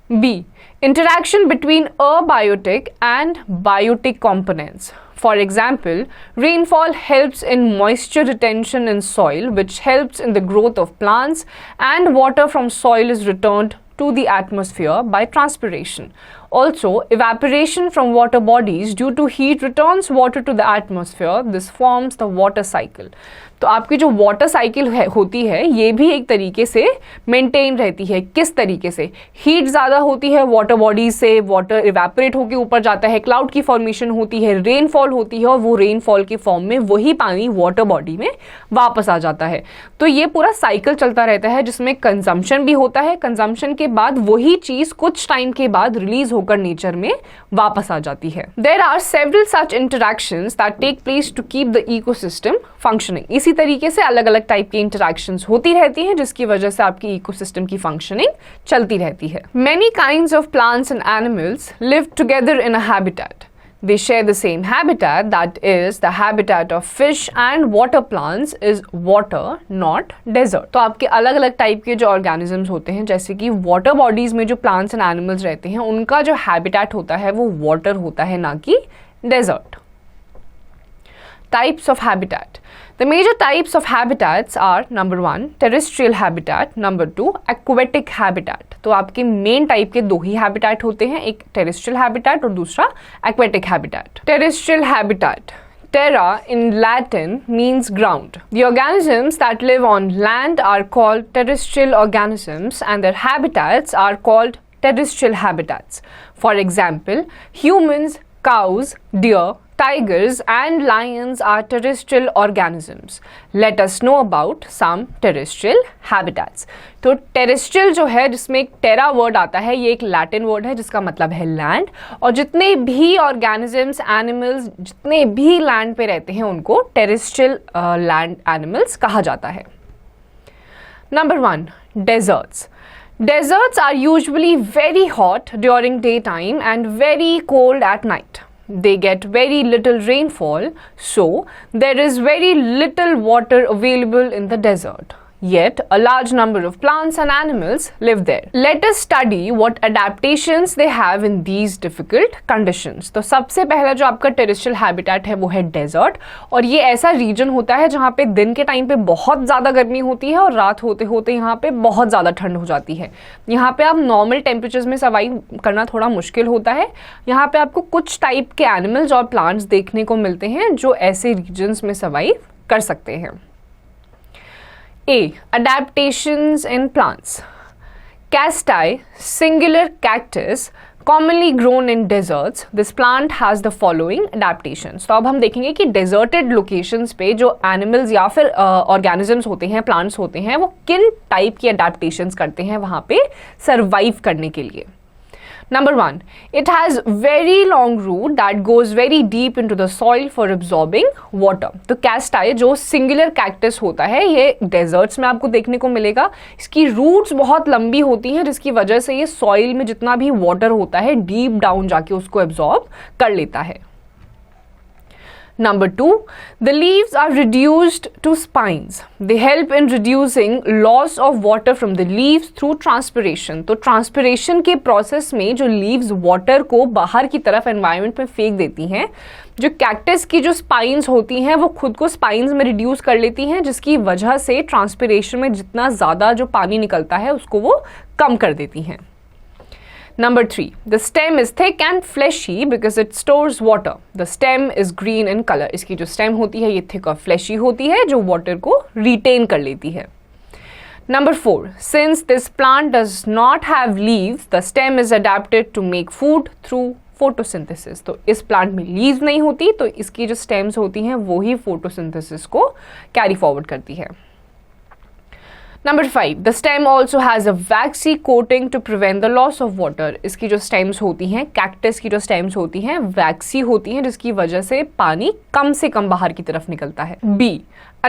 B. Interaction between abiotic and biotic components. For example, rainfall helps in moisture retention in soil, which helps in the growth of plants, and water from soil is returned to the atmosphere by transpiration. Also, evaporation from water bodies due to heat returns water to the atmosphere. This forms the water cycle. तो आपकी जो water cycle होती है ये भी एक तरीके से मेंटेन रहती है. किस तरीके से? हीट ज़्यादा होती है वाटर बॉडीज से, वाटर इवेपोरेट होकर ऊपर जाता है, क्लाउड की फॉर्मेशन होती है, रेनफॉल होती है, और वो रेनफॉल के फॉर्म में वही पानी वाटर बॉडी में वापस आ जाता है. तो ये पूरा साइकिल चलता रहता है जिसमें कंजम्पशन भी होता है. कंजम्पशन के बाद वही चीज़ कुछ टाइम के बाद रिलीज होकर नेचर में वापस आ जाती है. There are several such interactions that take place to keep the ecosystem functioning. इसी तरीके से अलग अलग टाइप की इंटरैक्शंस होती रहती हैं जिसकी वजह से आपकी इकोसिस्टम की फंक्शनिंग चलती रहती है. Many kinds of plants and animals live together in a habitat. They share the same habitat, that is the habitat of fish and water plants is water, not desert. तो आपके अलग अलग type के जो organisms होते हैं, जैसे कि वाटर बॉडीज में जो प्लांट्स एंड एनिमल्स रहते हैं उनका जो हैबिटेट होता है वो वाटर होता है, ना कि desert. Types of habitat. The major types of habitats are number 1 terrestrial habitat, number 2 aquatic habitat. तो आपके मेन टाइप के दो ही हैबिटेट होते हैं, एक terrestrial habitat और दूसरा aquatic habitat. Terrestrial habitat. Terra in Latin means ground. The organisms that live on land are called terrestrial organisms and their habitats are called terrestrial habitats. For example, humans, cows, deer, tigers and lions are terrestrial organisms. Let us know about some terrestrial habitats. तो terrestrial जो है जिसमें एक terra word आता है, ये एक Latin word है जिसका मतलब है land, और जितने भी organisms, animals जितने भी land पे रहते हैं उनको terrestrial land animals कहा जाता है. Number 1, deserts. Deserts are usually very hot during daytime and very cold at night. They get very little rainfall, so there is very little water available in the desert. Yet, a large number of plants and animals live there. Let us study what adaptations they have in these difficult conditions. तो सबसे पहला जो आपका terrestrial habitat है वो है desert, और ये ऐसा रीजन होता है जहाँ पे दिन के टाइम पे बहुत ज़्यादा गर्मी होती है और रात होते होते यहाँ पे बहुत ज़्यादा ठंड हो जाती है. यहाँ पे आप नॉर्मल टेम्परेचर्स में सर्वाइव करना थोड़ा मुश्किल होता है. यहाँ पे आपको कुछ टाइप के एनिमल्स और प्लांट्स देखने को मिलते हैं जो ऐसे रीजन्स में सर्वाइव कर सकते हैं. A. Adaptations in plants. Cacti, singular cactus, commonly grown in deserts. This plant has the following adaptations. तो अब हम देखेंगे कि deserted locations पे जो animals या फिर organisms होते हैं, plants होते हैं, वो किन टाइप की adaptations करते हैं वहाँ पे survive करने के लिए. Number 1, it has very long root that goes very deep into the soil for absorbing water. तो cacti जो singular cactus होता है ये deserts में आपको देखने को मिलेगा. इसकी roots बहुत लंबी होती हैं जिसकी वजह से ये soil में जितना भी water होता है deep down जाके उसको absorb कर लेता है. Number 2, the leaves are reduced to spines. They help in reducing loss of water from the leaves through transpiration. तो transpiration के process में जो leaves water को बाहर की तरफ environment में फेंक देती हैं, जो cactus की जो spines होती हैं वो खुद को spines में reduce कर लेती हैं, जिसकी वजह से transpiration में जितना ज़्यादा जो पानी निकलता है उसको वो कम कर देती हैं. Number 3, the stem is thick and fleshy because it stores water. The stem is green in color. इसकी जो stem होती है ये thick और fleshy होती है जो water को retain कर लेती है. Number 4, since this plant does not have leaves, the stem is adapted to make food through photosynthesis. तो इस plant में leaves नहीं होती तो इसकी जो stems होती हैं वो ही photosynthesis को carry forward करती है. Number 5, the stem also has a waxy coating to prevent the loss of water. इसकी जो stems होती हैं, cactus की जो stems होती हैं, waxy होती हैं जिसकी वजह से पानी कम से कम बाहर की तरफ निकलता है. B.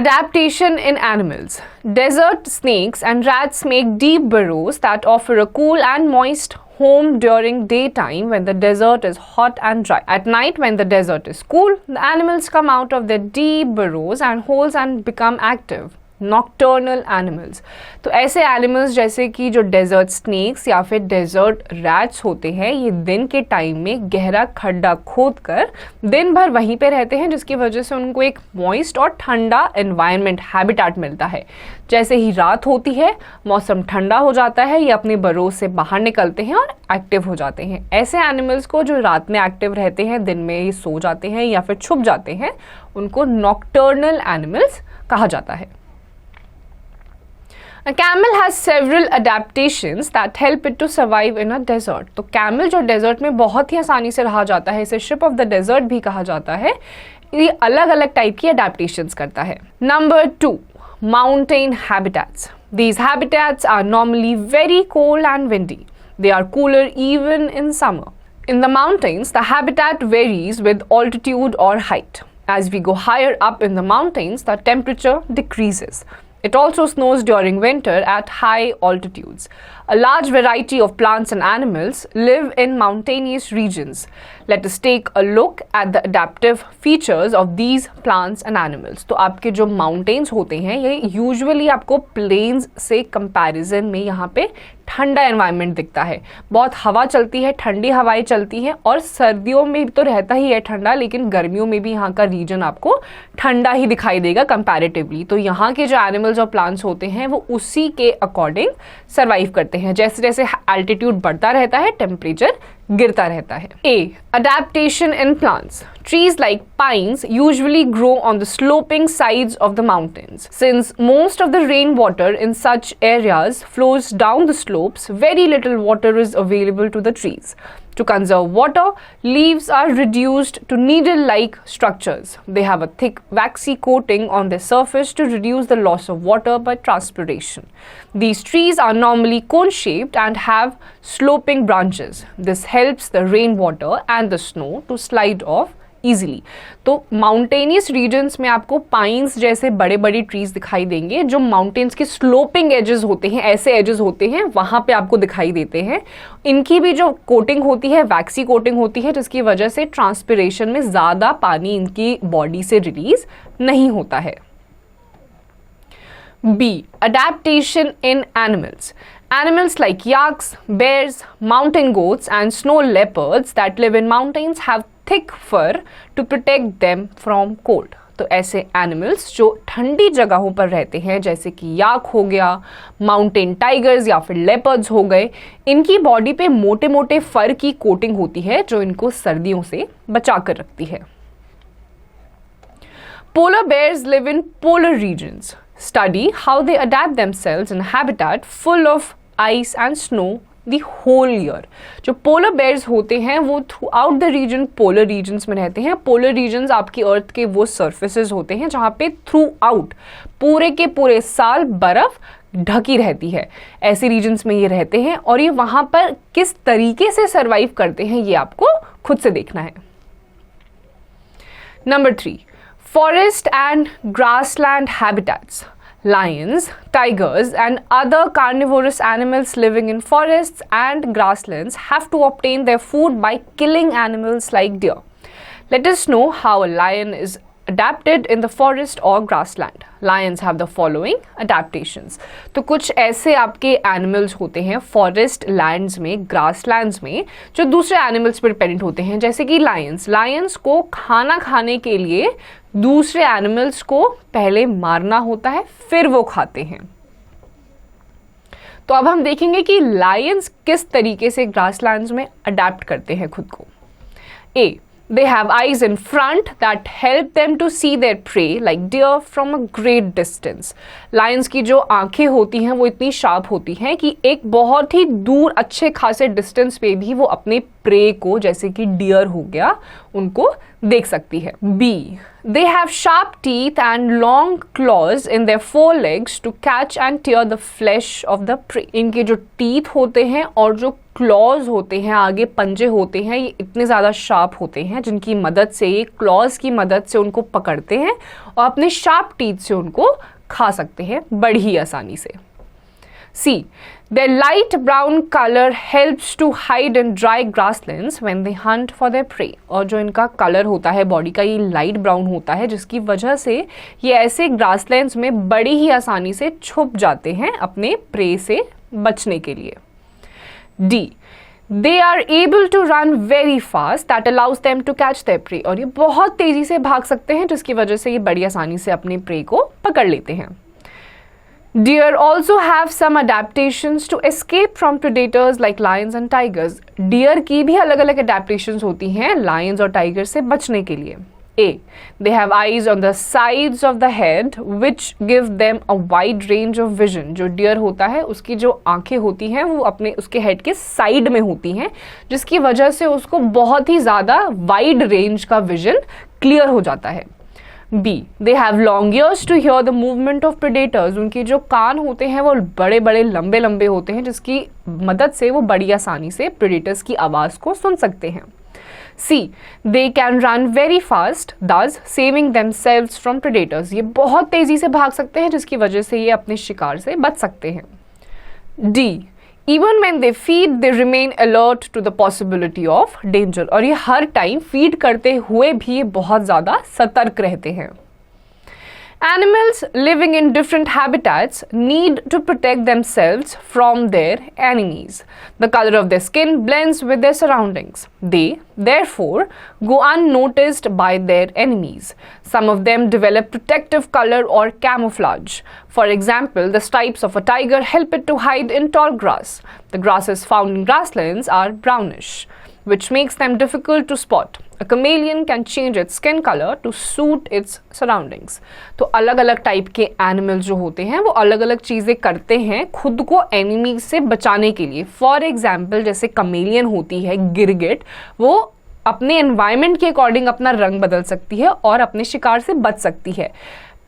Adaptation in animals. Desert snakes and rats make deep burrows that offer a cool and moist home during daytime when the desert is hot and dry. At night when the desert is cool, the animals come out of their deep burrows and holes and become active. Nocturnal animals. तो ऐसे animals जैसे कि जो desert snacks या फिर desert rats होते हैं ये दिन के टाइम में गहरा खड्डा खोद कर दिन भर वहीं पे रहते हैं जिसकी वजह से उनको एक मॉइस्ट और ठंडा एनवायरनमेंट हैबिटेट मिलता है. जैसे ही रात होती है मौसम ठंडा हो जाता है, ये अपने बरो से बाहर निकलते हैं और एक्टिव हो जाते हैं. ऐसे एनिमल्स को जो रात में एक्टिव रहते हैं दिन में ये सो जाते हैं या फिर छुप जाते हैं उनको नॉक्टर्नल एनिमल्स कहा जाता है. A camel has several adaptations that help it to survive in a desert. तो camel जो desert में बहुत ही आसानी से रहा जाता है, इसे ship of the desert भी कहा जाता है. ये अलग अलग टाइप की adaptations करता है. Number 2, mountain habitats. These habitats are normally very cold and windy. They are cooler even in summer. In the mountains, the habitat varies with altitude or height. As we go higher up in the mountains, the temperature decreases. It also snows during winter at high altitudes. A large variety of plants and animals live in mountainous regions. Let us take a look at the adaptive features of these plants and animals. तो आपके जो mountains होते हैं ये usually आपको plains से comparison में यहाँ पे ठंडा एनवायरनमेंट दिखता है. बहुत हवा चलती है, ठंडी हवाएं चलती हैं और सर्दियों में तो रहता ही है ठंडा, लेकिन गर्मियों में भी यहाँ का रीजन आपको ठंडा ही दिखाई देगा कंपैरेटिवली. तो यहाँ के जो एनिमल्स और प्लांट्स होते हैं वो उसी के अकॉर्डिंग सर्वाइव करते हैं. जैसे जैसे एल्टीट्यूड बढ़ता रहता है टेम्परेचर गिरता रहता है। A. Adaptation in plants. Trees like pines usually grow on the sloping sides of the mountains. Since most of the rainwater in such areas flows down the slopes, very little water is available to the trees. To conserve water, leaves are reduced to needle-like structures. They have a thick, waxy coating on their surface to reduce the loss of water by transpiration. These trees are normally cone-shaped and have sloping branches. This helps the rainwater and the snow to slide off easily. तो mountainous regions में आपको pines जैसे बड़े बड़े trees दिखाई देंगे जो mountains के स्लोपिंग एजेस होते हैं, ऐसे एजेस होते हैं, वहां पे आपको दिखाई देते हैं। इनकी भी जो कोटिंग होती है वैक्सी कोटिंग होती है, जिसकी वजह से ट्रांसपिरेशन में ज़्यादा पानी इनकी बॉडी से रिलीज नहीं होता है। B. Adaptation in animals. Animals like yaks, bears, mountain goats and snow leopards that live in mountains have thick fur to protect them from cold. तो ऐसे एनिमल्स जो ठंडी जगहों पर रहते हैं जैसे कि याक हो गया, माउंटेन टाइगर्स या फिर लेपर्ड्स हो गए, इनकी बॉडी पे मोटे मोटे फर की कोटिंग होती है जो इनको सर्दियों से बचा कर रखती है। Polar bears live in polar regions. Study how they adapt themselves in a habitat full of ice and snow the whole year. जो पोलर बेयर्स होते हैं वो throughout the region polar regions में रहते हैं। पोलर रीजन्स आपकी अर्थ के वो सर्फेसेस होते हैं जहाँ पे थ्रू आउट पूरे के पूरे साल बर्फ ढकी रहती है। ऐसे रीजन्स में ये रहते हैं और ये वहाँ पर किस तरीके से सर्वाइव करते हैं ये आपको खुद से देखना है। Number 3. Forest and grassland habitats. Lions, tigers and other carnivorous animals living in forests and grasslands have to obtain their food by killing animals like deer. Let us know how a lion is adapted in the forest or grassland. Lions have the following adaptations. तो कुछ ऐसे आपके animals होते हैं forest lands में, grasslands में, जो दूसरे एनिमल्स पर डिपेंडेंट होते हैं, जैसे कि लायंस। लायंस को खाना खाने के लिए दूसरे एनिमल्स को पहले मारना होता है, फिर वो खाते हैं। तो अब हम देखेंगे कि लायंस किस तरीके से ग्रासलैंड्स में अडेप्ट करते हैं खुद को। ए. They have eyes in front that help them to see their prey like deer from a great distance. Lions की जो आंखें होती हैं वो इतनी शार्प होती हैं कि एक बहुत ही दूर अच्छे खासे डिस्टेंस पे भी वो अपने प्रे को, जैसे कि डियर हो गया, उनको देख सकती है। B. They have sharp teeth and long claws in their forelegs to catch and tear the flesh of the prey. इनके जो टीथ होते हैं और जो क्लॉज होते हैं, आगे पंजे होते हैं, ये इतने ज़्यादा शार्प होते हैं जिनकी मदद से, ये क्लॉज की मदद से उनको पकड़ते हैं और अपने शार्प टीथ से उनको खा सकते हैं बड़ी ही आसानी से। C. Their light brown color helps to hide in dry grasslands when they hunt for their prey. और जो इनका कलर होता है बॉडी का, ये लाइट ब्राउन होता है, जिसकी वजह से ये ऐसे ग्रासलैंड्स में बड़ी ही आसानी से छुप जाते हैं अपने प्रे से बचने के लिए। D. They are able to run very fast that allows them to catch their prey. और ये बहुत तेजी से भाग सकते हैं जिसकी वजह से ये बड़ी आसानी से अपने प्रे को पकड़ लेते हैं। Deer also have some adaptations to escape from predators like lions and tigers. Deer की भी अलग अलग adaptations होती हैं lions और tigers से बचने के लिए। A. They have eyes on the sides of the head which give them a wide range of vision. जो deer होता है उसकी जो आंखें होती हैं वो अपने उसके हेड के साइड में होती हैं, जिसकी वजह से उसको बहुत ही ज़्यादा वाइड रेंज का विजन क्लियर हो जाता है। B. They have long ears to hear the movement of predators. उनके जो कान होते हैं वो बड़े बड़े लंबे लंबे होते हैं, जिसकी मदद से वो बड़ी आसानी से predators की आवाज़ को सुन सकते हैं। C. They can run very fast, thus saving themselves from predators. ये बहुत तेज़ी से भाग सकते हैं जिसकी वजह से ये अपने शिकार से बच सकते हैं। D. Even when they feed, they remain alert to the possibility of danger. और ये हर टाइम फीड करते हुए भी बहुत ज़्यादा सतर्क रहते हैं। Animals living in different habitats need to protect themselves from their enemies. The color of their skin blends with their surroundings. They, therefore, go unnoticed by their enemies. Some of them develop protective color or camouflage. For example, the stripes of a tiger help it to hide in tall grass. The grasses found in grasslands are brownish. which makes them difficult to spot. A chameleon can change its skin color to suit its surroundings. तो अलग अलग type के animal जो होते हैं वो अलग अलग चीज़ें करते हैं खुद को एनिमी से बचाने के लिए. फॉर एग्जाम्पल जैसे कमेलियन होती है गिरगिट, वो अपने एनवायरनमेंट के अकॉर्डिंग अपना रंग बदल सकती है और अपने शिकार से बच सकती है.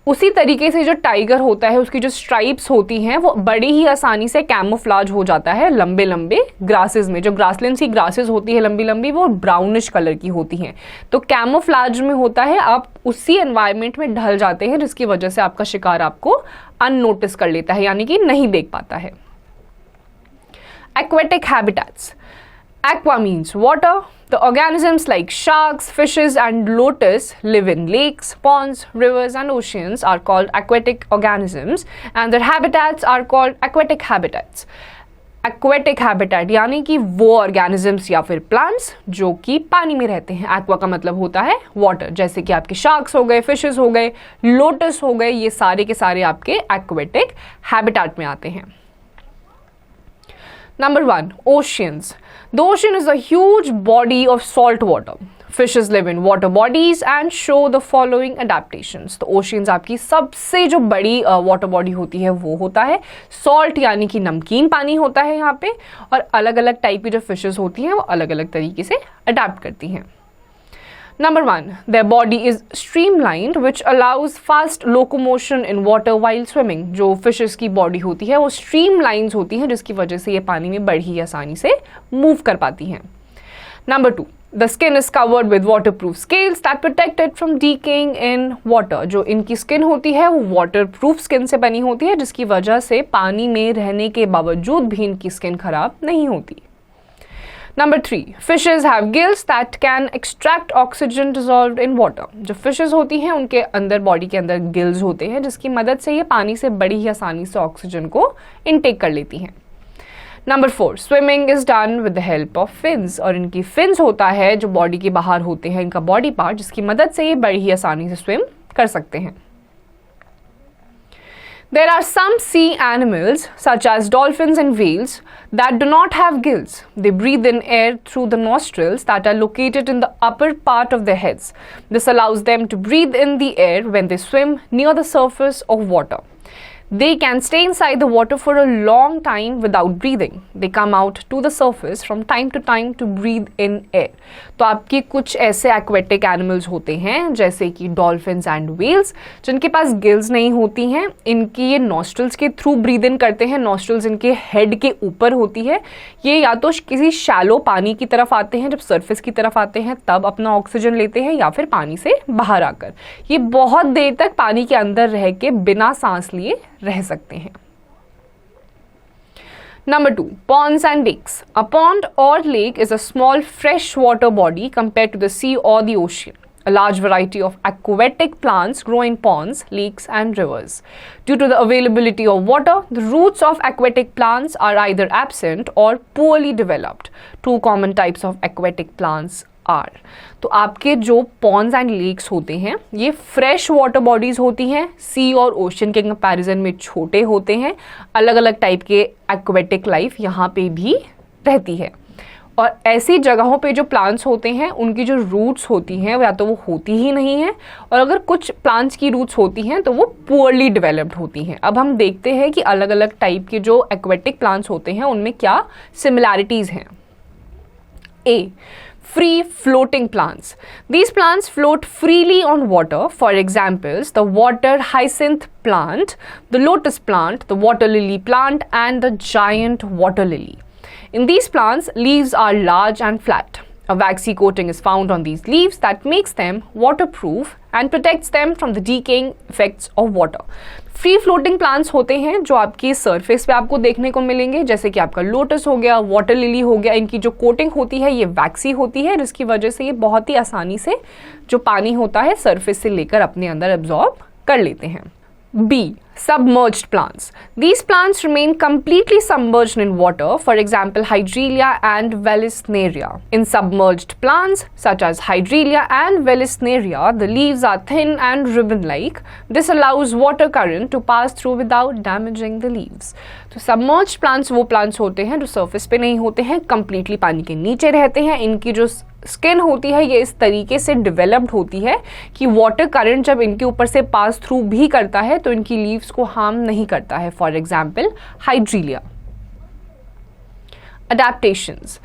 उसी तरीके से जो टाइगर होता है उसकी जो स्ट्राइप्स होती हैं वो बड़ी ही आसानी से कैमोफ्लाज हो जाता है लंबे लंबे ग्रासेस में. जो ग्रासलैंड्स की ग्रासेस होती है लंबी लंबी वो ब्राउनिश कलर की होती हैं. तो कैमोफ्लाज में होता है आप उसी एनवायरनमेंट में ढल जाते हैं जिसकी वजह से आपका शिकार आपको अननोटिस कर लेता है, यानी कि नहीं देख पाता है. Aquatic habitats. Aqua means water. The organisms like sharks, fishes and lotus live in lakes, ponds, rivers and oceans are called aquatic organisms and their habitats are called aquatic habitats. Aquatic habitat यानी कि वो organisms या फिर plants जो कि पानी में रहते हैं. Aqua का मतलब होता है water, जैसे कि आपके sharks हो गए, fishes हो गए, lotus हो गए, ये सारे के सारे आपके aquatic habitat में आते हैं. Number 1, oceans. The ocean is a huge body of salt water. Fishes live in water bodies and show the following adaptations. तो oceans आपकी सबसे जो बड़ी water body होती है वो होता है salt, यानी कि नमकीन पानी होता है यहाँ पे, और अलग अलग टाइप की जो fishes होती हैं वो अलग अलग तरीके से adapt करती हैं. Number 1, their body is streamlined which allows fast locomotion in water while swimming. जो fishes की body होती है वो streamlines होती हैं जिसकी वजह से ये पानी में बड़ी आसानी से move कर पाती हैं. Number 2, the skin is covered with waterproof scales that protect it from decaying in water. जो इनकी skin होती है वो waterproof skin से बनी होती है जिसकी वजह से पानी में रहने के बावजूद भी इनकी skin खराब नहीं होती. Number 3, fishes have gills that can extract oxygen dissolved in water. जो fishes होती हैं उनके अंदर बॉडी के अंदर गिल्स होते हैं जिसकी मदद से ये पानी से बड़ी ही आसानी से ऑक्सीजन को इनटेक कर लेती हैं. Number 4, swimming is done with the help of fins. और इनकी fins होता है जो बॉडी के बाहर होते हैं इनका बॉडी पार्ट जिसकी मदद से ये बड़ी ही आसानी से स्विम कर सकते हैं. There are some sea animals such as dolphins and whales that do not have gills. They breathe in air through the nostrils that are located in the upper part of their heads. This allows them to breathe in the air when they swim near the surface of water. They can stay inside the water for a long time without breathing. They come out to the surface from time to time to breathe in air. तो आपके कुछ ऐसे aquatic animals होते हैं जैसे कि dolphins and whales जिनके पास gills नहीं होती हैं. इनकी ये nostrils के थ्रू breathe in करते हैं. nostrils इनके head के ऊपर होती है. ये या तो किसी shallow पानी की तरफ आते हैं, जब surface की तरफ आते हैं तब अपना ऑक्सीजन लेते हैं, या फिर पानी से बाहर आकर ये बहुत देर तक पानी के अंदर रह के बिना सांस लिए रह सकते हैं. Number 2, ponds and lakes. A pond or lake is a small freshwater body compared to the sea or the ocean. A large variety of aquatic plants grow in ponds, lakes and rivers. Due to the availability of water, the roots of aquatic plants are either absent or poorly developed. Two common types of aquatic plants are. तो आपके जो ponds and lakes होते हैं ये fresh water bodies होती हैं, sea और ocean के कंपैरिजन में छोटे होते हैं. अलग अलग टाइप के aquatic life यहाँ पे भी रहती है. और ऐसी जगहों पे जो प्लांट्स होते हैं उनकी जो रूट्स होती हैं या तो वो होती ही नहीं है, और अगर कुछ प्लांट्स की रूट्स होती हैं तो वो पुअरली डेवलप्ड होती हैं. अब हम देखते हैं कि अलग अलग टाइप के जो एक्वेटिक प्लांट्स होते हैं उनमें क्या सिमिलैरिटीज़ हैं. ए, free floating plants. These plants float freely on water. For examples, the water hyacinth plant, the lotus plant, the water lily plant and the giant water lily. In these plants, leaves are large and flat. A waxy coating is found on these leaves that makes them waterproof and protects them from the decaying effects of water. Free floating plants होते हैं जो आपकी surface पे आपको देखने को मिलेंगे, जैसे कि आपका लोटस हो गया, वाटर लिली हो गया. इनकी जो कोटिंग होती है ये वैक्सी होती है जिसकी वजह से ये बहुत ही आसानी से जो पानी होता है सरफेस से लेकर अपने अंदर एब्जॉर्ब कर लेते हैं. B. Submerged plants. These plants remain completely submerged in water, for example, Hydrelia and Vallisneria. In submerged plants, such as Hydrelia and Vallisneria, the leaves are thin and ribbon-like. This allows water current to pass through without damaging the leaves. तो submerged plants वो plants होते हैं जो surface पे नहीं होते हैं, completely पानी के नीचे रहते हैं. इनकी जो स्किन होती है ये इस तरीके से डेवलप्ड होती है कि वाटर करंट जब इनके ऊपर से पास थ्रू भी करता है तो इनकी लीव्स को हार्म नहीं करता है. For example hydrilla. Adaptations.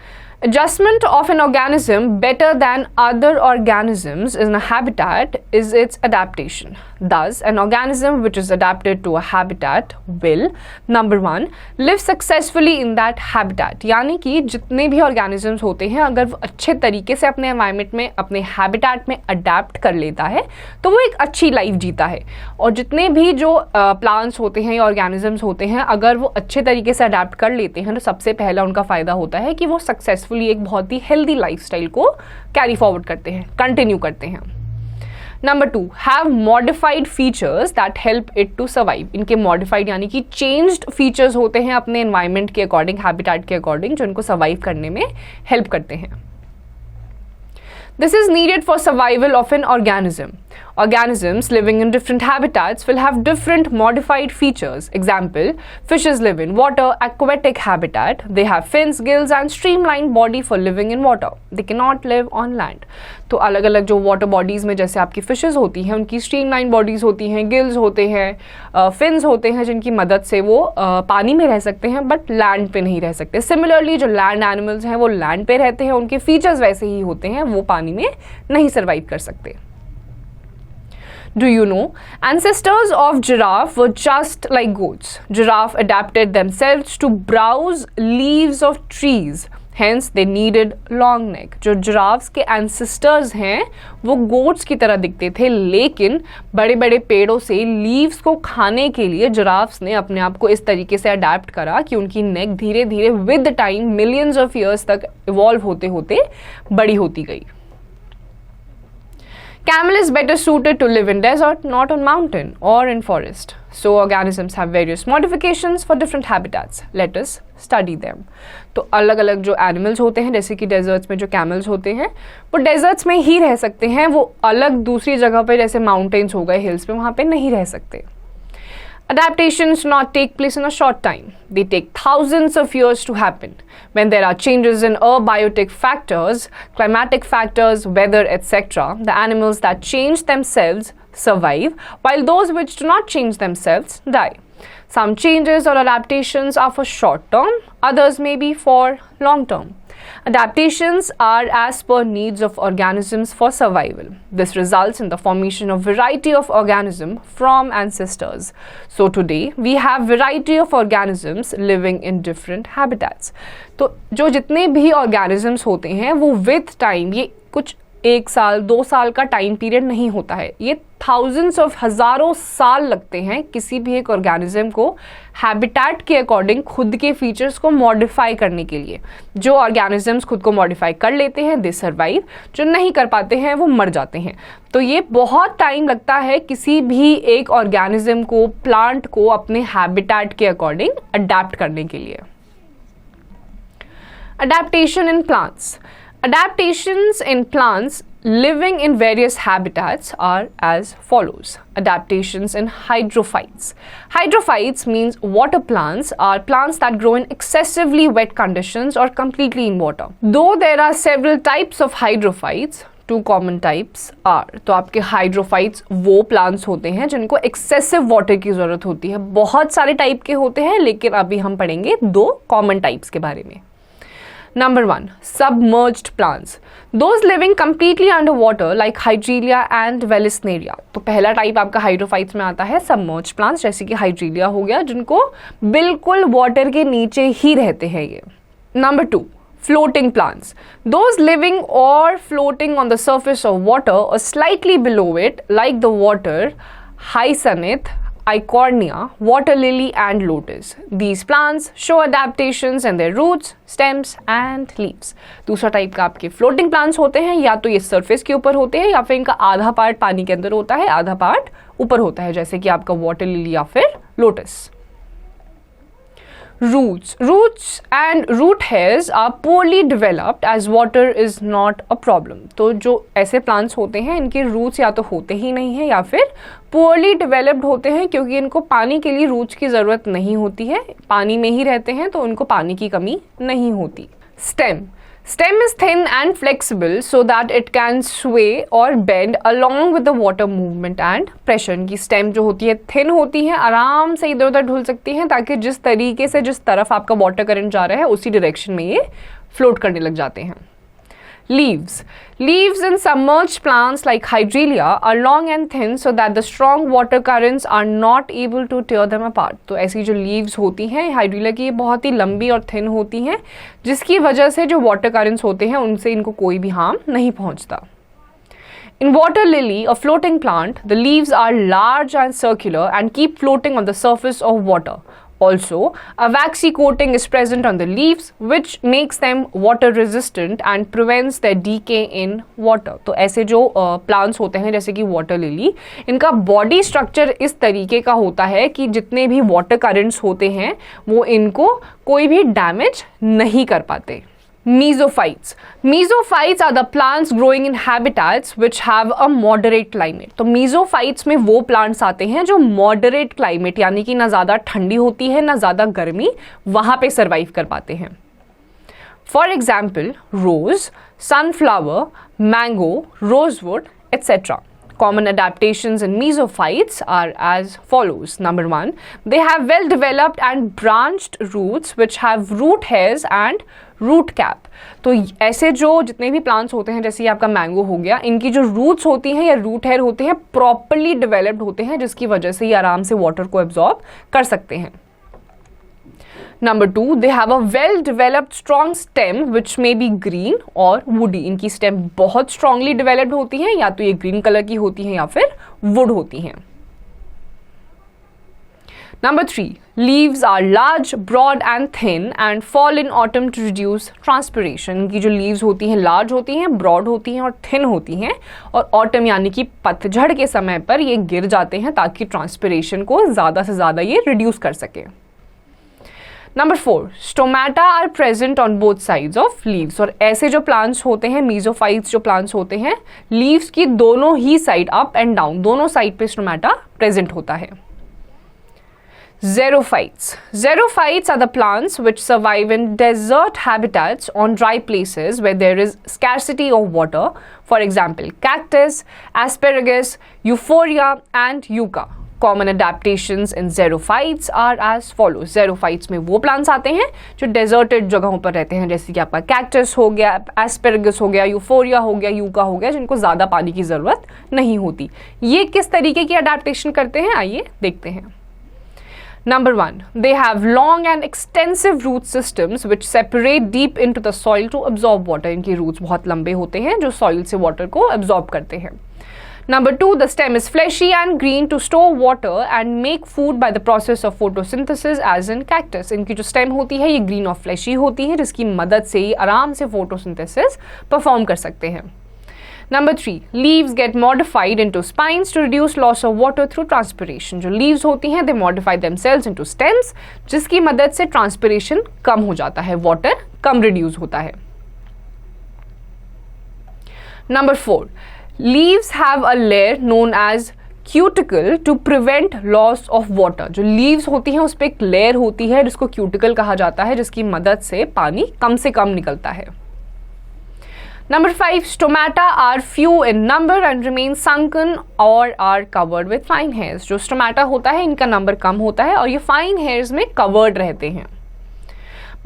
Adjustment of an organism better than other organisms in a habitat is its adaptation. Thus, an organism which is adapted to a habitat will, number 1, live successfully in that habitat. यानी कि जितने भी organisms होते हैं अगर वो अच्छे तरीके से अपने environment में, अपने habitat में adapt कर लेता है तो वो एक अच्छी life जीता है. और जितने भी जो plants होते हैं या organisms होते हैं अगर वो अच्छे तरीके से adapt कर लेते हैं तो सबसे पहला उनका फ़ायदा होता है कि वो सक्सेसफुली एक बहुत ही हेल्दी लाइफस्टाइल को कैरी फॉरवर्ड करते हैं, कंटिन्यू करते हैं. Number 2, have modified features that help it to survive. इनके मॉडिफाइड यानी कि चेंज्ड फीचर्स होते हैं अपने एनवायरनमेंट के अकॉर्डिंग, हैबिटेट के अकॉर्डिंग, जो इनको सर्वाइव करने में हेल्प करते हैं. This is needed for survival of an organism. Organisms living in different habitats will have different modified features. Example, fishes live in water, aquatic habitat. They have fins, gills and streamlined body for living in water. They cannot live on land. तो अलग अलग जो water bodies में जैसे आपकी fishes होती हैं उनकी स्ट्रीमलाइन बॉडीज़ होती हैं, गिल्स होते हैं, फिन्स होते हैं जिनकी मदद से वो पानी में रह सकते हैं बट लैंड पे नहीं रह सकते. सिमिलरली जो लैंड एनिमल्स हैं वो लैंड पे रहते हैं, उनके फीचर्स वैसे ही होते हैं, वो पानी में नहीं सर्वाइव कर सकते. Do you know? Ancestors of giraffe were just like goats. Giraffe adapted themselves to browse leaves of trees. Hence, they needed long neck. जो जिराफ्स के ancestors हैं वो goats की तरह दिखते थे, लेकिन बड़े बड़े पेड़ों से लीव्स को खाने के लिए जिराफ्स ने अपने आप को इस तरीके से अडेप्ट करा कि उनकी नेक धीरे धीरे with time millions of years तक इवॉल्व होते होते बड़ी होती गई. Camel is better suited to live in desert, not on mountain or in forest. So organisms have various modifications for different habitats. Let us study them. तो अलग अलग जो animals होते हैं जैसे कि deserts में जो camels होते हैं वो deserts में ही रह सकते हैं, वो अलग दूसरी जगह पे जैसे mountains हो गए, hills पे, वहाँ पे नहीं रह सकते. Adaptations do not take place in a short time. They take thousands of years to happen. When there are changes in abiotic factors, climatic factors, weather, etc., the animals that change themselves survive, while those which do not change themselves die. Some changes or adaptations are for short term, others may be for long term. Adaptations are as per needs of organisms for survival. This results in the formation of variety of organisms from ancestors. So today we have variety of organisms living in different habitats. तो जो जितने भी organisms होते हैं वो with time, ये कुछ 1 साल 2 साल का टाइम पीरियड नहीं होता है, ये थाउजेंड्स ऑफ हज़ारों साल लगते हैं किसी भी एक ऑर्गेनिज्म को हैबिटेट के अकॉर्डिंग खुद के फीचर्स को मॉडिफाई करने के लिए. जो ऑर्गेनिजम्स खुद को मॉडिफाई कर लेते हैं दे सर्वाइव, जो नहीं कर पाते हैं वो मर जाते हैं. तो ये बहुत टाइम लगता है किसी भी एक ऑर्गेनिज्म को, प्लांट को अपने हैबिटेट के अकॉर्डिंग अडेप्ट करने के लिए. Adaptation in plants. Adaptations in plants living in various habitats are as follows. Adaptations in hydrophytes. Hydrophytes means water plants are plants that grow in excessively wet conditions or completely in water. Though there are several types of hydrophytes, 2 common types are. तो आपके hydrophytes वो plants होते हैं जिनको excessive water की ज़रूरत होती है. बहुत सारे टाइप के होते हैं लेकिन अभी हम पढ़ेंगे 2 common types के बारे में. Number 1, submerged plants. Those living completely underwater like Hydrelia and Vallisneria. तो पहला टाइप आपका हाइड्रोफाइट्स में आता है submerged plants, जैसे कि हाइड्रीलिया हो गया, जिनको बिल्कुल वाटर के नीचे ही रहते हैं ये. Number 2, floating plants. Those living or floating on the surface of water or slightly below it like the water hyacinth Eichhornia, water lily and lotus. These plants show adaptations in their roots, stems and leaves. दूसरा type का आपके floating plants होते हैं, या तो ये surface के ऊपर होते हैं या फिर इनका आधा पार्ट पानी के अंदर होता है, आधा पार्ट ऊपर होता है, जैसे कि आपका वाटर लिली या फिर lotus. Roots and root hairs are poorly developed as water is not a problem. तो जो ऐसे plants होते हैं इनके roots या तो होते ही नहीं है या फिर poorly developed होते हैं, क्योंकि इनको पानी के लिए roots की ज़रूरत नहीं होती है, पानी में ही रहते हैं तो उनको पानी की कमी नहीं होती. Stem is thin and flexible so that it can sway or bend along with the water movement and pressure. इनकी stem जो होती है thin होती है, आराम से इधर उधर ढुल सकती हैं, ताकि जिस तरीके से जिस तरफ आपका water current जा रहा है उसी direction में ये float करने लग जाते हैं. Leaves in submerged plants like Hydrelia are long and thin so that the strong water currents are not able to tear them apart. तो ऐसी जो leaves होती हैं हाइड्रीलिया की, ये बहुत ही लंबी और thin होती हैं, जिसकी वजह से जो water currents होते हैं उनसे इनको कोई भी harm नहीं पहुंचता. In water lily, a floating plant, the leaves are large and circular and keep floating on the surface of water. Also, a waxy coating is present on the leaves which makes them water resistant and prevents their decay in water. तो ऐसे जो plants होते हैं जैसे कि water lily, इनका body structure इस तरीके का होता है कि जितने भी water currents होते हैं वो इनको कोई भी damage नहीं कर पाते. Mesophytes are the plants growing in habitats which have a moderate climate. तो mesophytes में वो plants आते हैं जो moderate climate यानी कि ना ज़्यादा ठंडी होती है ना ज़्यादा गर्मी, वहाँ पे survive कर पाते हैं. For example, rose, sunflower, mango, rosewood, etc. Common adaptations in mesophytes are as follows. Number 1, they have well developed and branched roots which have root hairs and root cap. तो ऐसे जो जितने भी plants होते हैं जैसे ये आपका मैंगो हो गया, इनकी जो roots होती हैं या root hair होते हैं properly developed होते हैं, जिसकी वजह से ये आराम से water को absorb कर सकते हैं. Number 2, they have a well developed strong stem which may be green or woody. इनकी stem बहुत strongly developed होती हैं, या तो ये green color की होती हैं या फिर wood होती हैं. Number 3, leaves are large, broad and thin and fall in autumn to reduce transpiration. इनकी जो leaves होती हैं large होती हैं, broad होती हैं और thin होती हैं, और autumn यानी कि पतझड़ के समय पर ये गिर जाते हैं ताकि transpiration को ज़्यादा से ज़्यादा ये reduce कर सके. Number 4, stomata are present on both sides of leaves. और ऐसे जो plants होते हैं mesophytes जो plants होते हैं, leaves की दोनों ही side up and down दोनों side पे stomata present होता है. Xerophytes are the plants which survive in desert habitats on dry places where there is scarcity of water. For example, cactus, asparagus, euphorbia and yucca. Common adaptations in xerophytes are as follows. xerophytes में वो plants आते हैं जो deserted जगहों पर रहते हैं, जैसे कि आपका cactus हो गया, asparagus हो गया, euphorbia हो गया, yucca हो गया, जिनको ज़्यादा पानी की ज़रूरत नहीं होती. ये किस तरीके की adaptation करते हैं आइए देखते हैं. Number 1, they have long and extensive root systems which separate deep into the soil to absorb water. इनके roots बहुत लंबे होते हैं जो soil से water को absorb करते हैं. Number 2, the stem is fleshy and green to store water and make food by the process of photosynthesis as in cactus. इनकी जो stem होती है ये green और fleshy होती है, जिसकी मदद से ये आराम से photosynthesis perform कर सकते हैं. Number 3, leaves get modified into spines to reduce loss of water through transpiration. जो leaves होती हैं they modify themselves into stems, जिसकी मदद से transpiration कम हो जाता है, water कम reduce होता है. Number 4, leaves have a layer known as cuticle to prevent loss of water. जो leaves होती हैं उस पर एक layer होती है जिसको cuticle कहा जाता है, जिसकी मदद से पानी कम से कम निकलता है. Number 5, stomata are few in number and remain sunken or are covered with fine hairs. जो stomata होता है इनका number कम होता है और ये fine hairs में covered रहते हैं.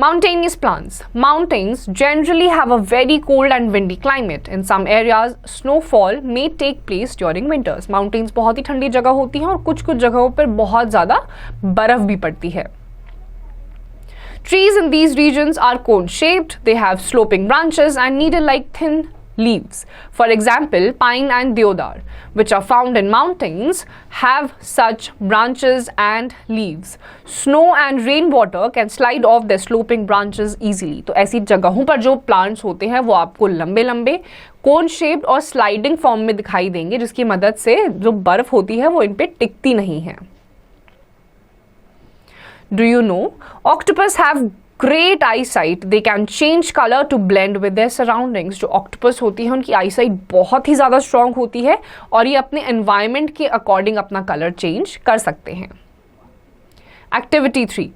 Mountainous plants. Mountains generally have a very cold and windy climate. In some areas, snowfall may take place during winters. Mountains बहुत ही ठंडी जगह होती हैं और कुछ जगहों पर बहुत ज़्यादा बर्फ भी पड़ती है. Trees in these regions are cone-shaped. They have sloping branches and needle-like thin leaves. For example, pine and deodar, which are found in mountains, have such branches and leaves. Snow and rainwater can slide off their sloping branches easily. तो ऐसी जगहों पर जो plants होते हैं वो आपको लंबे लंबे कोन शेप्ड और स्लाइडिंग फॉर्म में दिखाई देंगे, जिसकी मदद से जो बर्फ होती है वो इन पे टिकती नहीं है. Do you know octopus have great eyesight? They can change color to blend with their surroundings. जो octopus होती है उनकी eyesight बहुत ही ज़्यादा strong होती है और ये अपने environment के according अपना color change कर सकते हैं. Activity 3.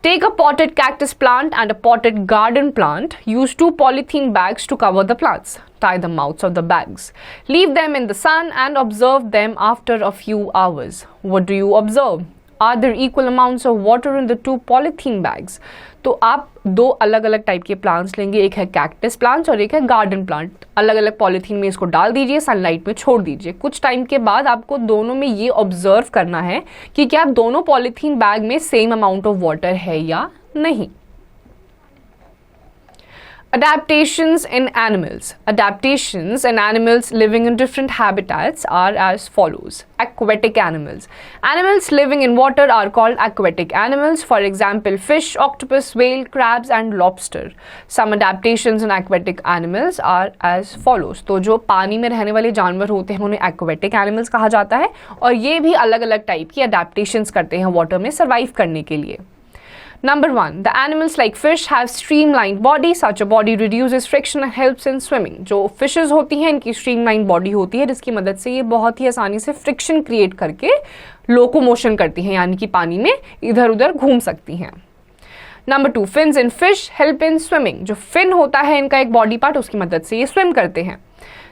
Take a potted cactus plant and a potted garden plant. Use 2 polythene bags to cover the plants. Tie the mouths of the bags. Leave them in the sun and observe them after a few hours. What do you observe? Are there equal amounts of water in the 2 polythene bags? तो आप 2 अलग अलग type के plants लेंगे, एक है cactus plants और एक है गार्डन प्लांट. अलग अलग पॉलीथीन में इसको डाल दीजिए, सनलाइट में छोड़ दीजिए. कुछ टाइम के बाद आपको दोनों में ये ऑब्जर्व करना है कि क्या दोनों पॉलीथीन बैग में सेम अमाउंट ऑफ वाटर है या नहीं. Adaptations in animals. Adaptations in animals living in different habitats are as follows. Aquatic animals. Animals living in water are called aquatic animals. For example, fish, octopus, whale, crabs and lobster. Some adaptations in aquatic animals are as follows. तो जो पानी में रहने वाले जानवर होते हैं उन्हें aquatic animals कहा जाता है और ये भी अलग अलग टाइप की adaptations करते हैं वाटर में सर्वाइव करने के लिए. Number 1. The animals like fish have streamlined body. Such a body reduces friction and helps in swimming. जो fishes होती हैं इनकी streamlined body होती है जिसकी मदद से ये बहुत ही आसानी से friction create करके locomotion करती हैं, यानी कि पानी में इधर उधर घूम सकती हैं. Number 2. Fins in fish help in swimming. जो fin होता है इनका एक body part उसकी मदद से ये swim करते हैं.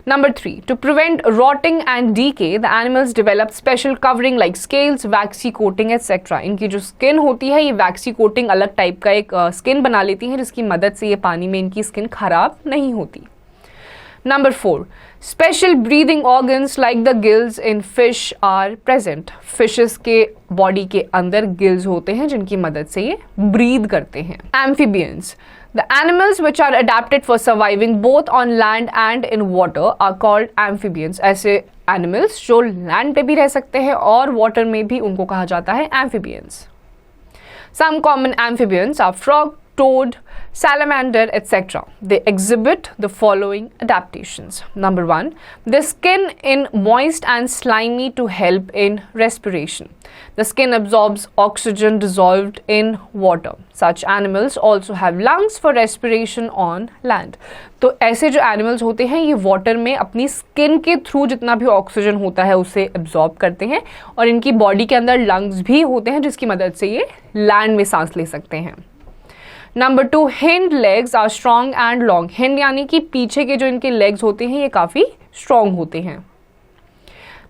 Number 3. To prevent rotting and decay, the animals develop special covering like scales, waxy coating, etc. इनकी जो skin होती है ये waxy coating अलग टाइप का एक skin बना लेती है जिसकी मदद से ये पानी में इनकी skin खराब नहीं होती. Number 4. Special breathing organs like the gills in fish are present. Fishes के body के अंदर gills होते हैं जिनकी मदद से ये breathe करते हैं. Amphibians. The animals which are adapted for surviving both on land and in water are called amphibians. ऐसे animals जो land पे भी रह सकते हैं और water में भी उनको कहा जाता है amphibians. Some common amphibians are frog, toad, salamander, etc. They exhibit the following adaptations. Number 1. The skin in moist and slimy to help in respiration. The skin absorbs oxygen dissolved in water. Such animals also have lungs for respiration on land. तो ऐसे जो animals होते हैं ये water में अपनी skin के through जितना भी ऑक्सीजन होता है उसे एब्जॉर्ब करते हैं और इनकी बॉडी के अंदर लंग्स भी होते हैं जिसकी मदद से ये लैंड में सांस ले सकते हैं. Number 2. Hind legs are strong and long. Hind यानी कि पीछे के जो इनके लेग्स होते हैं ये काफ़ी स्ट्रॉन्ग होते हैं.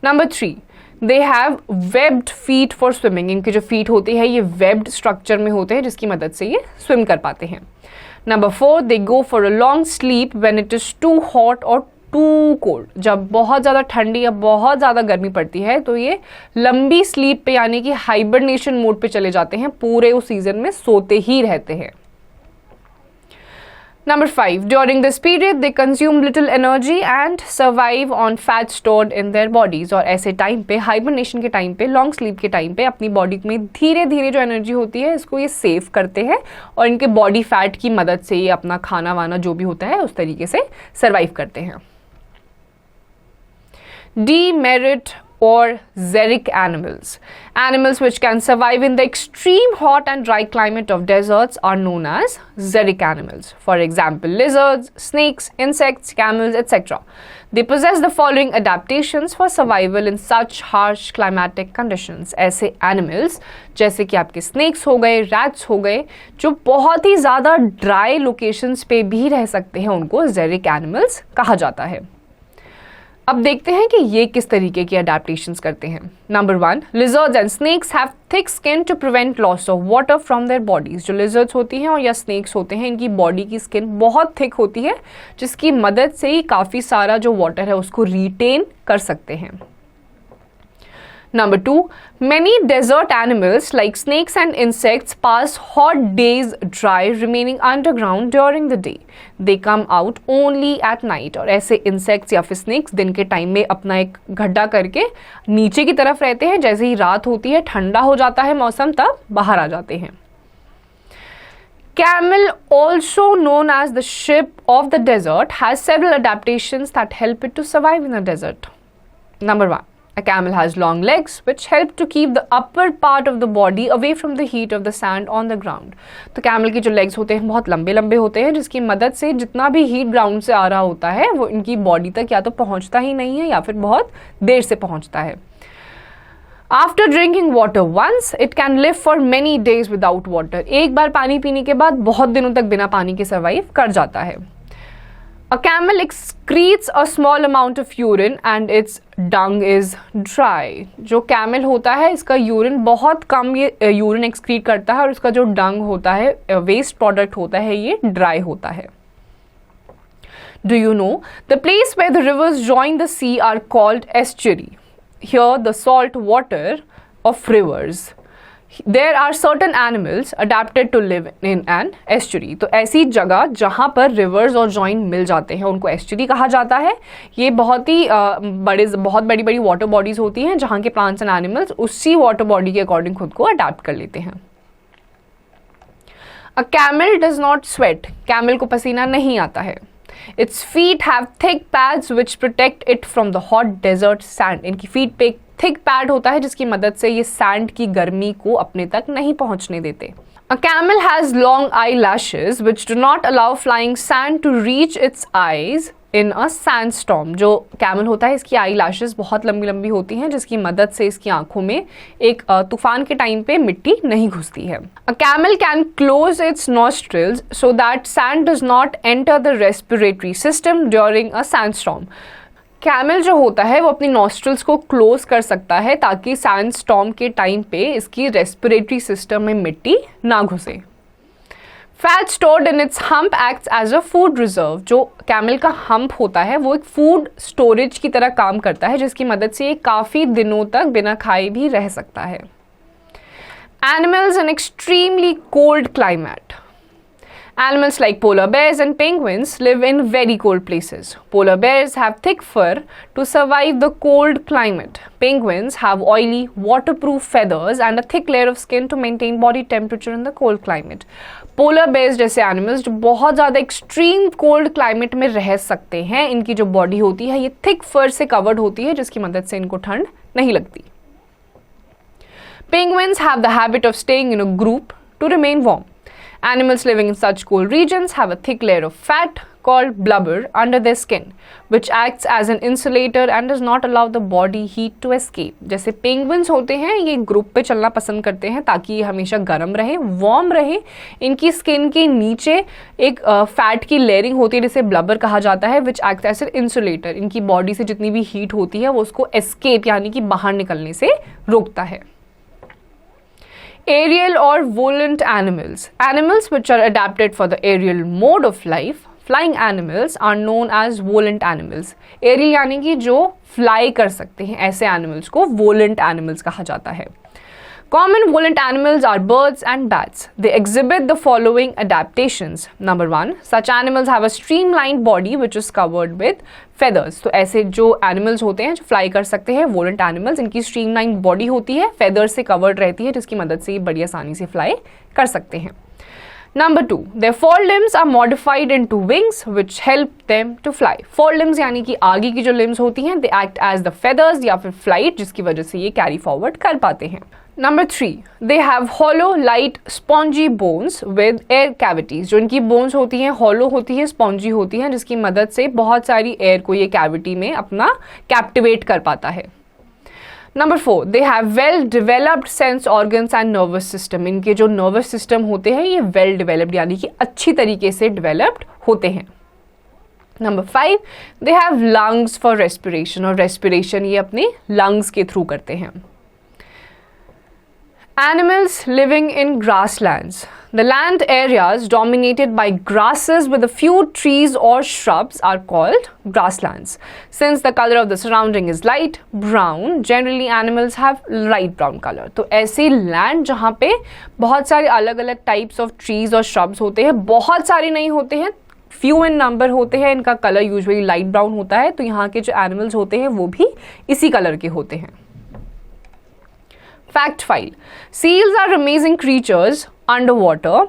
Number 3. They have webbed feet for swimming. इनके जो फीट होते हैं ये वेब्ड स्ट्रक्चर में होते हैं जिसकी मदद से ये स्विम कर पाते हैं. Number 4. They go for a long sleep when it is too hot और टू कोल्ड. जब बहुत ज़्यादा ठंडी या बहुत ज़्यादा गर्मी पड़ती है तो ये लंबी स्लीप पे यानी कि हाइबरनेशन मोड पे चले जाते हैं, पूरे उस सीजन में सोते ही रहते हैं. Number 5. During this period, they consume little energy and survive on fat stored in their bodies. और ऐसे टाइम पे हाइबरनेशन के टाइम पे लॉन्ग स्लीप के टाइम पे अपनी बॉडी में धीरे धीरे जो एनर्जी होती है इसको ये सेव करते हैं और इनके बॉडी फैट की मदद से ये अपना खाना वाना जो भी होता है उस तरीके से सर्वाइव करते हैं. Demerit or xeric animals. Animals which can survive in the extreme hot and dry climate of deserts are known as xeric animals. For example, lizards, snakes, insects, camels, etc. They possess the following adaptations for survival in such harsh climatic conditions. ऐसे animals जैसे कि आपके snakes हो गए, rats हो गए, जो बहुत ही ज़्यादा dry locations पे भी रह सकते हैं, उनको xeric animals कहा जाता है. अब देखते हैं कि ये किस तरीके की अडेप्टेशंस करते हैं. Number 1. Lizards and snakes have thick skin to prevent loss of water from their bodies. जो लिजर्ड्स होती हैं और या स्नेक्स होते हैं इनकी बॉडी की स्किन बहुत थिक होती है जिसकी मदद से ही काफ़ी सारा जो वाटर है उसको रिटेन कर सकते हैं. Number 2, many desert animals like snakes and insects pass hot days dry, remaining underground during the day. They come out only at night. और ऐसे insects या फिर snakes दिन के टाइम में अपना एक गड्ढा करके नीचे की तरफ रहते हैं, जैसे ही रात होती है, ठंडा हो जाता है मौसम, तब बाहर आ जाते हैं. Camel, also known as the ship of the desert, has several adaptations that help it to survive in the desert. Number 1, a camel has long legs which help to keep the upper part of the body away from the heat of the sand on the ground. तो camel की जो legs होते हैं बहुत लंबे लंबे होते हैं, जिसकी मदद से जितना भी हीट ग्राउंड से आ रहा होता है वो इनकी बॉडी तक या तो पहुंचता ही नहीं है या फिर बहुत देर से पहुंचता है. After drinking water once, it can live for many days without water. एक बार पानी पीने के बाद बहुत दिनों तक बिना पानी के सर्वाइव कर जाता है. A camel excretes a small amount of urine and its dung is dry. जो कैमल होता है इसका यूरिन बहुत कम ये यूरिन एक्सक्रीट करता है और इसका जो डंग होता है वेस्ट प्रोडक्ट होता है ये ड्राई होता है. Do you know the place where the rivers join the sea are called estuary? Here the salt water of rivers. There are certain animals adapted to live in an estuary. तो ऐसी जगह जहाँ पर rivers और join मिल जाते हैं उनको estuary कहा जाता है. ये बहुत बड़ी बड़ी water bodies होती हैं जहाँ के plants and animals उसी water body के according खुद को adapt कर लेते हैं. A camel does not sweat. Camel को पसीना नहीं आता है. Its feet have thick pads which protect it from the hot desert sand. इनकी feet पे थिक पैड होता है जिसकी मदद से ये सैंड की गर्मी को अपने तक नहीं पहुंचने देते. A camel has long eyelashes which do not allow flying sand to reach its eyes in a sandstorm. जो कैमल होता है इसकी आई लैशेस बहुत लंबी लंबी होती हैं जिसकी मदद से इसकी आंखों में एक तूफान के टाइम पे मिट्टी नहीं घुसती है. A camel can close its nostrils so that sand does not enter the respiratory system during a sandstorm. Camel जो होता है वो अपनी नॉस्ट्रल्स को क्लोज कर सकता है ताकि सैंड स्टॉर्म के टाइम पे इसकी रेस्पिरेटरी सिस्टम में मिट्टी ना घुसे. Fat stored in its hump acts as a food reserve. जो कैमल का हम्प होता है वो एक फूड स्टोरेज की तरह काम करता है जिसकी मदद से ये काफ़ी दिनों तक बिना खाए भी रह सकता है. Animals in extremely cold climate. Animals like polar bears and penguins live in very cold places. Polar bears have thick fur to survive the cold climate. Penguins have oily, waterproof feathers and a thick layer of skin to maintain body temperature in the cold climate. Polar bears जैसे animals जो बहुत ज़्यादा extreme cold climate में रह सकते हैं, इनकी जो body होती है ये thick fur से covered होती है जिसकी मदद से इनको ठंड नहीं लगती. Penguins have the habit of staying in a group to remain warm. Animals living in such cold regions have a thick layer of fat called blubber under their skin, which acts as an insulator and does not allow the body heat to escape. जैसे penguins होते हैं ये group पे चलना पसंद करते हैं ताकि ये हमेशा गर्म रहे, वार्म रहे. इनकी स्किन के नीचे एक फैट की लेयरिंग होती है जिसे ब्लबर कहा जाता है, which acts as an insulator. इनकी बॉडी से जितनी भी हीट होती है वो उसको escape यानी कि बाहर निकलने से रोकता है. Aerial or volant animals. Animals which are adapted for the aerial mode of life. Flying animals are known as volant animals. Aerial यानी कि जो fly कर सकते हैं, ऐसे animals को volant animals कहा जाता है. Common volant animals are birds and bats. They exhibit the following adaptations. Number 1, such animals have a streamlined body which is covered with feathers. तो ऐसे जो animals होते हैं जो fly कर सकते हैं volant animals, इनकी streamlined body होती है, feathers से covered रहती है जिसकी मदद से ये बड़ी आसानी से fly कर सकते हैं. Number 2, their forelimbs are modified into wings which help them to fly. Forelimbs यानी कि आगे की जो limbs होती हैं, they act as the feathers या फिर flight जिसकी वजह से ये carry forward कर पाते हैं. Number 3, they have hollow, light, spongy bones with air cavities. जो इनकी bones होती हैं hollow होती है, spongy होती हैं जिसकी मदद से बहुत सारी air को ये cavity में अपना captivate कर पाता है. Number 4, they have well developed sense organs and nervous system. इनके जो nervous system होते हैं ये well developed यानी कि अच्छी तरीके से developed होते हैं. Number 5, they have lungs for respiration और respiration ये अपने lungs के through करते हैं. Animals living in grasslands. The land areas dominated by grasses with a few trees or shrubs are called grasslands. Since the color of the surrounding is light brown, generally animals have light brown color. तो ऐसे land जहाँ पे बहुत सारे अलग अलग types of trees और shrubs होते हैं, बहुत सारे नहीं होते हैं, few in number होते हैं, इनका color usually light brown होता है, तो यहाँ के जो animals होते हैं वो भी इसी color के होते हैं. Fact file. Seals are amazing creatures underwater.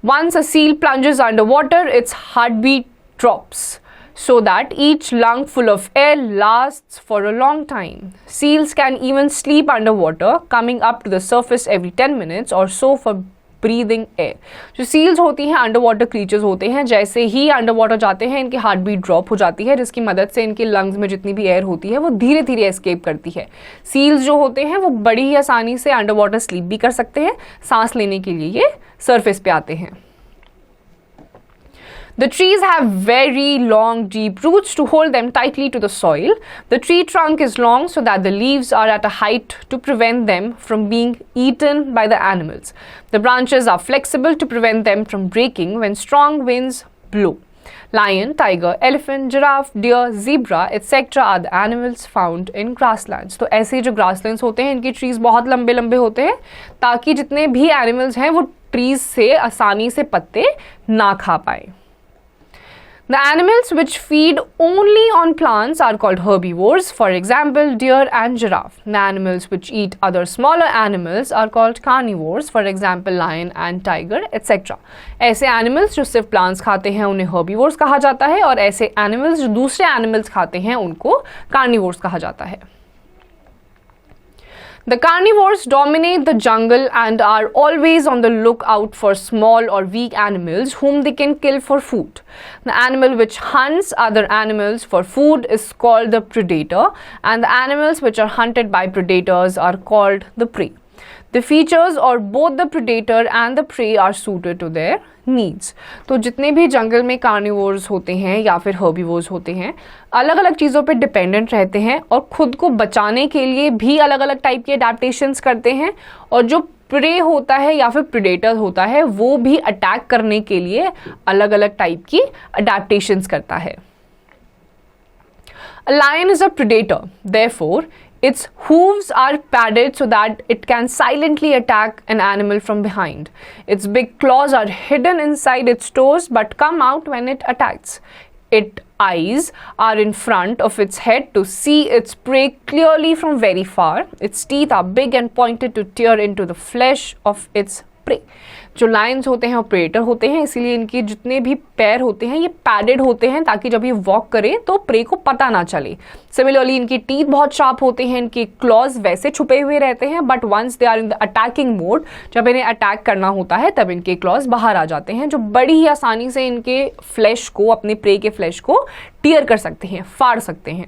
Once a seal plunges underwater, its heartbeat drops so that each lung full of air lasts for a long time. Seals can even sleep underwater, coming up to the surface every 10 minutes or so for breathing air. जो seals होती हैं under water creatures होते हैं, जैसे ही under water जाते हैं इनकी heart beat drop हो जाती है, जिसकी मदद से इनके लंग्स में जितनी भी एयर होती है वो धीरे धीरे एस्केप करती है. सील्स जो होते हैं वो बड़ी ही आसानी से अंडर वाटर स्लीप भी कर सकते हैं. सांस लेने के लिए ये सरफेस पे आते हैं. The trees have very long, deep roots to hold them tightly to the soil. The tree trunk is long so that the leaves are at a height to prevent them from being eaten by the animals. The branches are flexible to prevent them from breaking when strong winds blow. Lion, tiger, elephant, giraffe, deer, zebra, etc. are the animals found in grasslands. तो ऐसे जो grasslands होते हैं इनकी trees बहुत लंबे लंबे होते हैं ताकि जितने भी animals हैं वो trees से आसानी से पत्ते ना खा पाए. The animals which feed only on plants are called herbivores, for example, deer and giraffe. The animals which eat other smaller animals are called carnivores, for example, lion and tiger, etc. ऐसे animals जो सिर्फ plants खाते हैं उन्हें herbivores कहा जाता है और ऐसे animals जो दूसरे animals खाते हैं उनको carnivores कहा जाता है. The carnivores dominate the jungle and are always on the lookout for small or weak animals whom they can kill for food. The animal which hunts other animals for food is called the predator, and the animals which are hunted by predators are called the prey. The features of both the predator and the prey are suited to their needs. तो जितने भी जंगल में carnivores होते हैं या फिर herbivores होते हैं अलग अलग चीज़ों पे डिपेंडेंट रहते हैं और खुद को बचाने के लिए भी अलग अलग टाइप के अडेप्टेशंस करते हैं, और जो प्रे होता है या फिर प्रेडेटर होता है वो भी अटैक करने के लिए अलग अलग टाइप की अडेप्टेशंस करता है. A lion is a predator, therefore its hooves are padded so that it can silently attack an animal from behind. Its big claws are hidden inside its toes but come out when it attacks. Its eyes are in front of its head to see its prey clearly from very far. Its teeth are big and pointed to tear into the flesh of its prey. जो Lions होते हैं वो predator होते हैं, इसीलिए इनके जितने भी पैर होते हैं ये पैडेड होते हैं ताकि जब ये वॉक करें तो प्रे को पता ना चले. सिमिलरली इनकी टीथ बहुत शार्प होते हैं, इनके क्लॉज वैसे छुपे हुए रहते हैं but once they are in the attacking mode, जब इन्हें अटैक करना होता है तब इनके क्लॉज बाहर आ जाते हैं जो बड़ी ही आसानी से इनके फ्लैश को, अपने प्रे के फ्लैश को टीयर कर सकते हैं, फाड़ सकते हैं.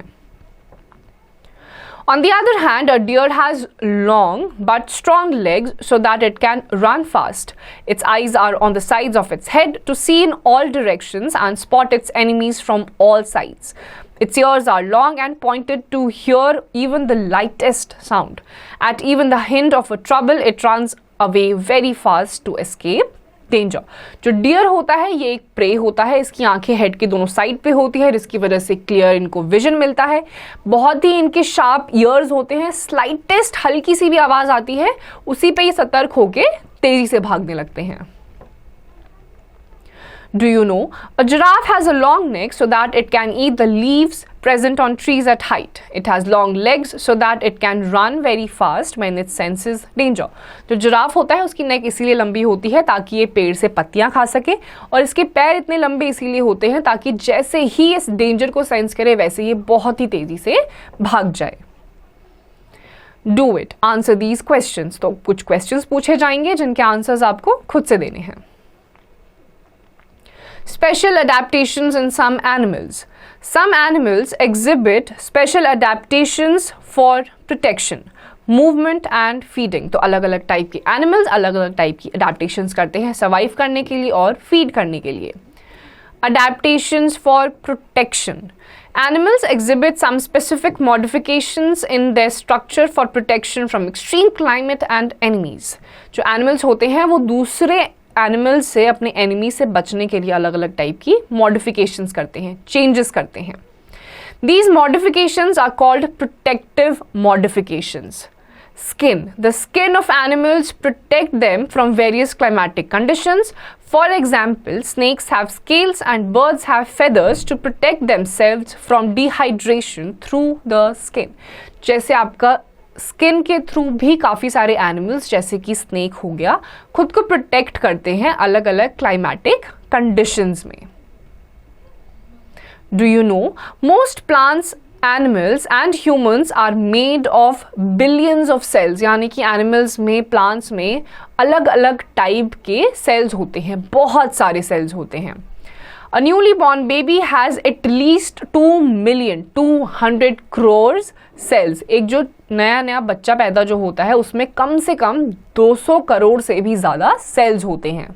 On the other hand, a deer has long but strong legs so that it can run fast. Its eyes are on the sides of its head to see in all directions and spot its enemies from all sides. Its ears are long and pointed to hear even the lightest sound. At even the hint of a trouble, it runs away very fast to escape danger. जो dear होता है ये एक pray होता है, इसकी आंखें head के दोनों साइड पे होती है जिसकी वजह से क्लियर इनको विजन मिलता है. बहुत ही इनके शार्प ईयर्स होते हैं, स्लाइटेस्ट हल्की सी भी आवाज आती है उसी पे ये सतर्क होके तेजी से भागने लगते हैं. Do you know? A giraffe has a long neck so that it can eat the leaves present on trees at height. It has long legs so that it can run very fast when it senses danger. जो giraffe होता है उसकी नेक इसीलिए लंबी होती है ताकि ये पेड़ से पत्तियां खा सके, और इसके पैर इतने लंबे इसीलिए होते हैं ताकि जैसे ही इस डेंजर को सेंस करे वैसे ये बहुत ही तेजी से भाग जाए. Do it. Answer these questions. तो कुछ questions पूछे जाएंगे जिनके आंसर्स आपको खुद से देने हैं. Special adaptations in some animals. Some animals exhibit special adaptations for protection, movement and feeding. तो अलग अलग टाइप के animals अलग अलग टाइप की adaptations करते हैं सर्वाइव करने के लिए और फीड करने के लिए. Adaptations for protection. Animals exhibit some specific modifications in their structure for protection from extreme climate and enemies. जो animals होते हैं वो दूसरे animals से अपने enemy से बचने के लिए अलग अलग टाइप की modifications करते हैं, changes करते हैं. These modifications are called protective modifications. Skin. The skin of animals protect them from various climatic conditions. For example, snakes have scales and birds have feathers to protect themselves from dehydration through the skin. जैसे आपका skin के through भी काफ़ी सारे animals जैसे कि snake हो गया खुद को प्रोटेक्ट करते हैं अलग अलग क्लाइमेटिक कंडीशंस में. Do you know most plants, animals and humans are made of billions of cells. यानी कि एनिमल्स में, प्लांट्स में अलग अलग टाइप के सेल्स होते हैं, बहुत सारे सेल्स होते हैं. A newly born baby has at least 2,200 crores cells. एक जो नया बच्चा पैदा जो होता है उसमें कम से कम 200 करोड़ से भी ज़्यादा सेल्स होते हैं.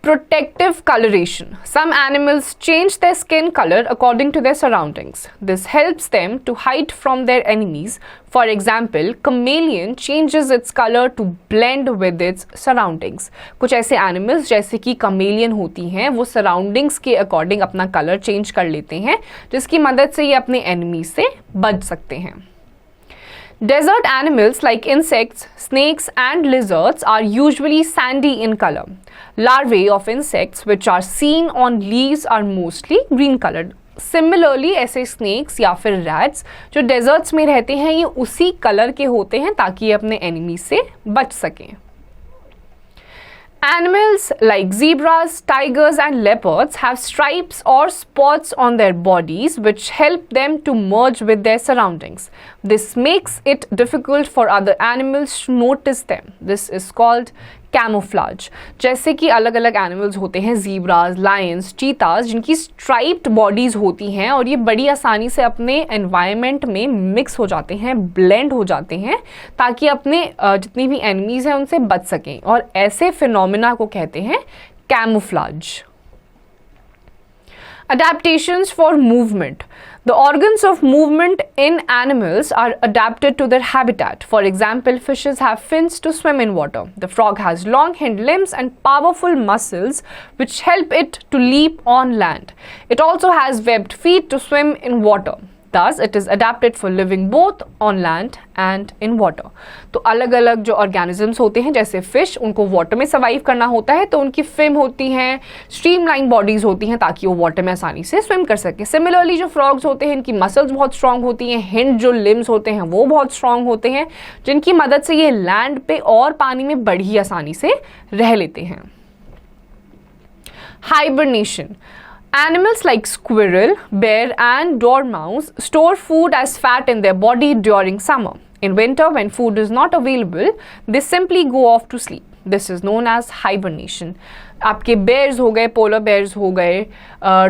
Protective coloration. Some animals change their skin color according to their surroundings. This helps them to hide from their enemies. For example, chameleon changes its color to blend with its surroundings. कुछ ऐसे animals जैसे कि chameleon होती हैं वो surroundings के according अपना color change कर लेते हैं जिसकी मदद से ये अपने enemies से बच सकते हैं. Desert animals like insects, snakes and lizards are usually sandy in color. Larvae of insects which are seen on leaves are mostly green colored. Similarly, ऐसे snakes या फिर rats जो deserts में रहते हैं ये उसी कलर के होते हैं ताकि ये अपने enemy से बच सकें. Animals like zebras, tigers and leopards have stripes or spots on their bodies which help them to merge with their surroundings. This makes it difficult for other animals to notice them. This is called camouflage. जैसे कि अलग अलग animals होते हैं, जीब्रास, Lions, चीतास, जिनकी striped bodies होती हैं और ये बड़ी आसानी से अपने एनवायरनमेंट में मिक्स हो जाते हैं, ब्लेंड हो जाते हैं ताकि अपने जितनी भी एनिमीज़ हैं उनसे बच सकें और ऐसे फिनोमिना को कहते हैं camouflage. Adaptations for movement. The organs of movement in animals are adapted to their habitat. For example, fishes have fins to swim in water. The frog has long hind limbs and powerful muscles which help it to leap on land. It also has webbed feet to swim in water. Thus, it is adapted for living both on land and in water. तो अलग अलग जो organisms होते हैं जैसे fish, उनको water में survive करना होता है तो उनकी फिन होती हैं, स्ट्रीमलाइन बॉडीज होती हैं ताकि वो वाटर में आसानी से स्विम कर सके. सिमिलरली जो फ्रॉग्स होते हैं इनकी मसल्स बहुत स्ट्रांग होती हैं, हिंड जो लिम्स होते हैं वो बहुत स्ट्रांग होते हैं जिनकी मदद से ये लैंड पे और पानी में बड़ी आसानी से रह लेते हैं. Hibernation. Animals like squirrel, bear and dormouse store food as fat in their body during summer. In winter, when food is not available, they simply go off to sleep. This is known as hibernation. आपके bears हो गए, polar bears हो गए,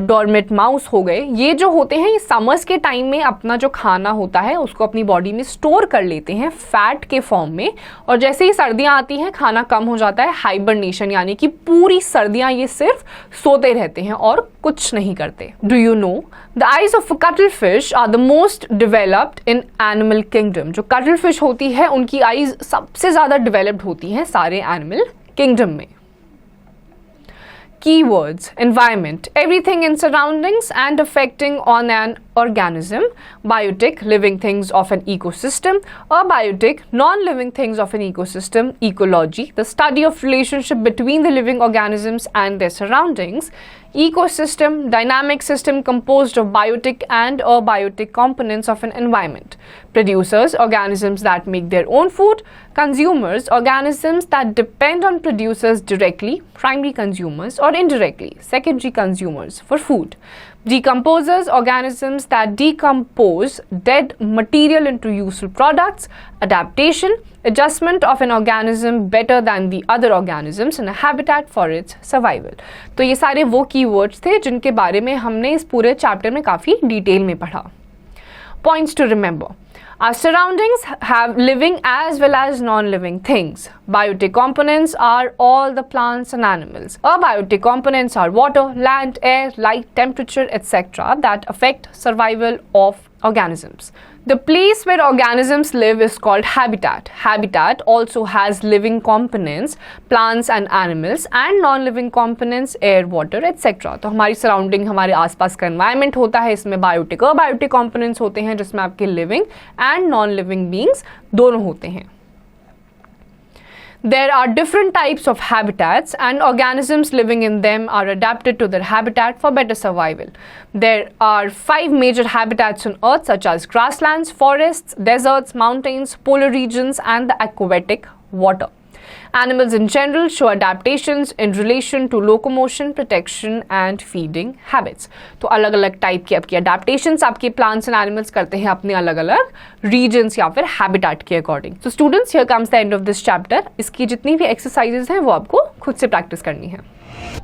dormant mouse हो गए, ये जो होते हैं ये समर्स के टाइम में अपना जो खाना होता है उसको अपनी बॉडी में स्टोर कर लेते हैं फैट के फॉर्म में और जैसे ही सर्दियाँ आती हैं खाना कम हो जाता है, हाइबरनेशन यानी कि पूरी सर्दियाँ ये सिर्फ सोते रहते हैं और कुछ नहीं करते. Do you know the eyes of cuttlefish are the most developed in animal kingdom. जो कटल फिश होती है उनकी आइज सबसे ज़्यादा डिवेलप्ड होती हैं सारे एनिमल किंगडम में. Keywords: environment, everything in surroundings and affecting on an organism. Biotic, living things of an ecosystem. Abiotic, non-living things of an ecosystem. Ecology, the study of relationship between the living organisms and their surroundings. Ecosystem, dynamic system composed of biotic and abiotic components of an environment. Producers, organisms that make their own food. Consumers, organisms that depend on producers directly, primary consumers, or indirectly, secondary consumers for food. Decomposers, organisms that decompose dead material into useful products. Adaptation, adjustment of an organism better than the other organisms in a habitat for its survival. तो ये सारे वो keywords थे जिनके बारे में हमने इस पूरे चैप्टर में काफ़ी डिटेल में पढ़ा. Points to remember. Our surroundings have living as well as non-living things. Biotic components are all the plants and animals. Abiotic components are water, land, air, light, temperature, etc. that affect survival of organisms. The place where organisms live is called habitat. Habitat also has living components, plants and animals, and non-living components, air, water, etc. तो हमारी surrounding, हमारे आसपास का environment होता है, इसमें biotic और biotic components होते हैं जिसमें आपके living and non living beings दोनों होते हैं. There are different types of habitats and organisms living in them are adapted to their habitat for better survival. There are 5 major habitats on Earth such as grasslands, forests, deserts, mountains, polar regions and the aquatic water. Animals in general show adaptations in relation to locomotion, protection and feeding habits. तो अलग अलग type की आपकी adaptations आपके plants and animals करते हैं अपने अलग अलग regions या फिर habitat के according. So students, here comes the end of this chapter. इसकी जितनी भी exercises हैं वो आपको खुद से practice करनी है.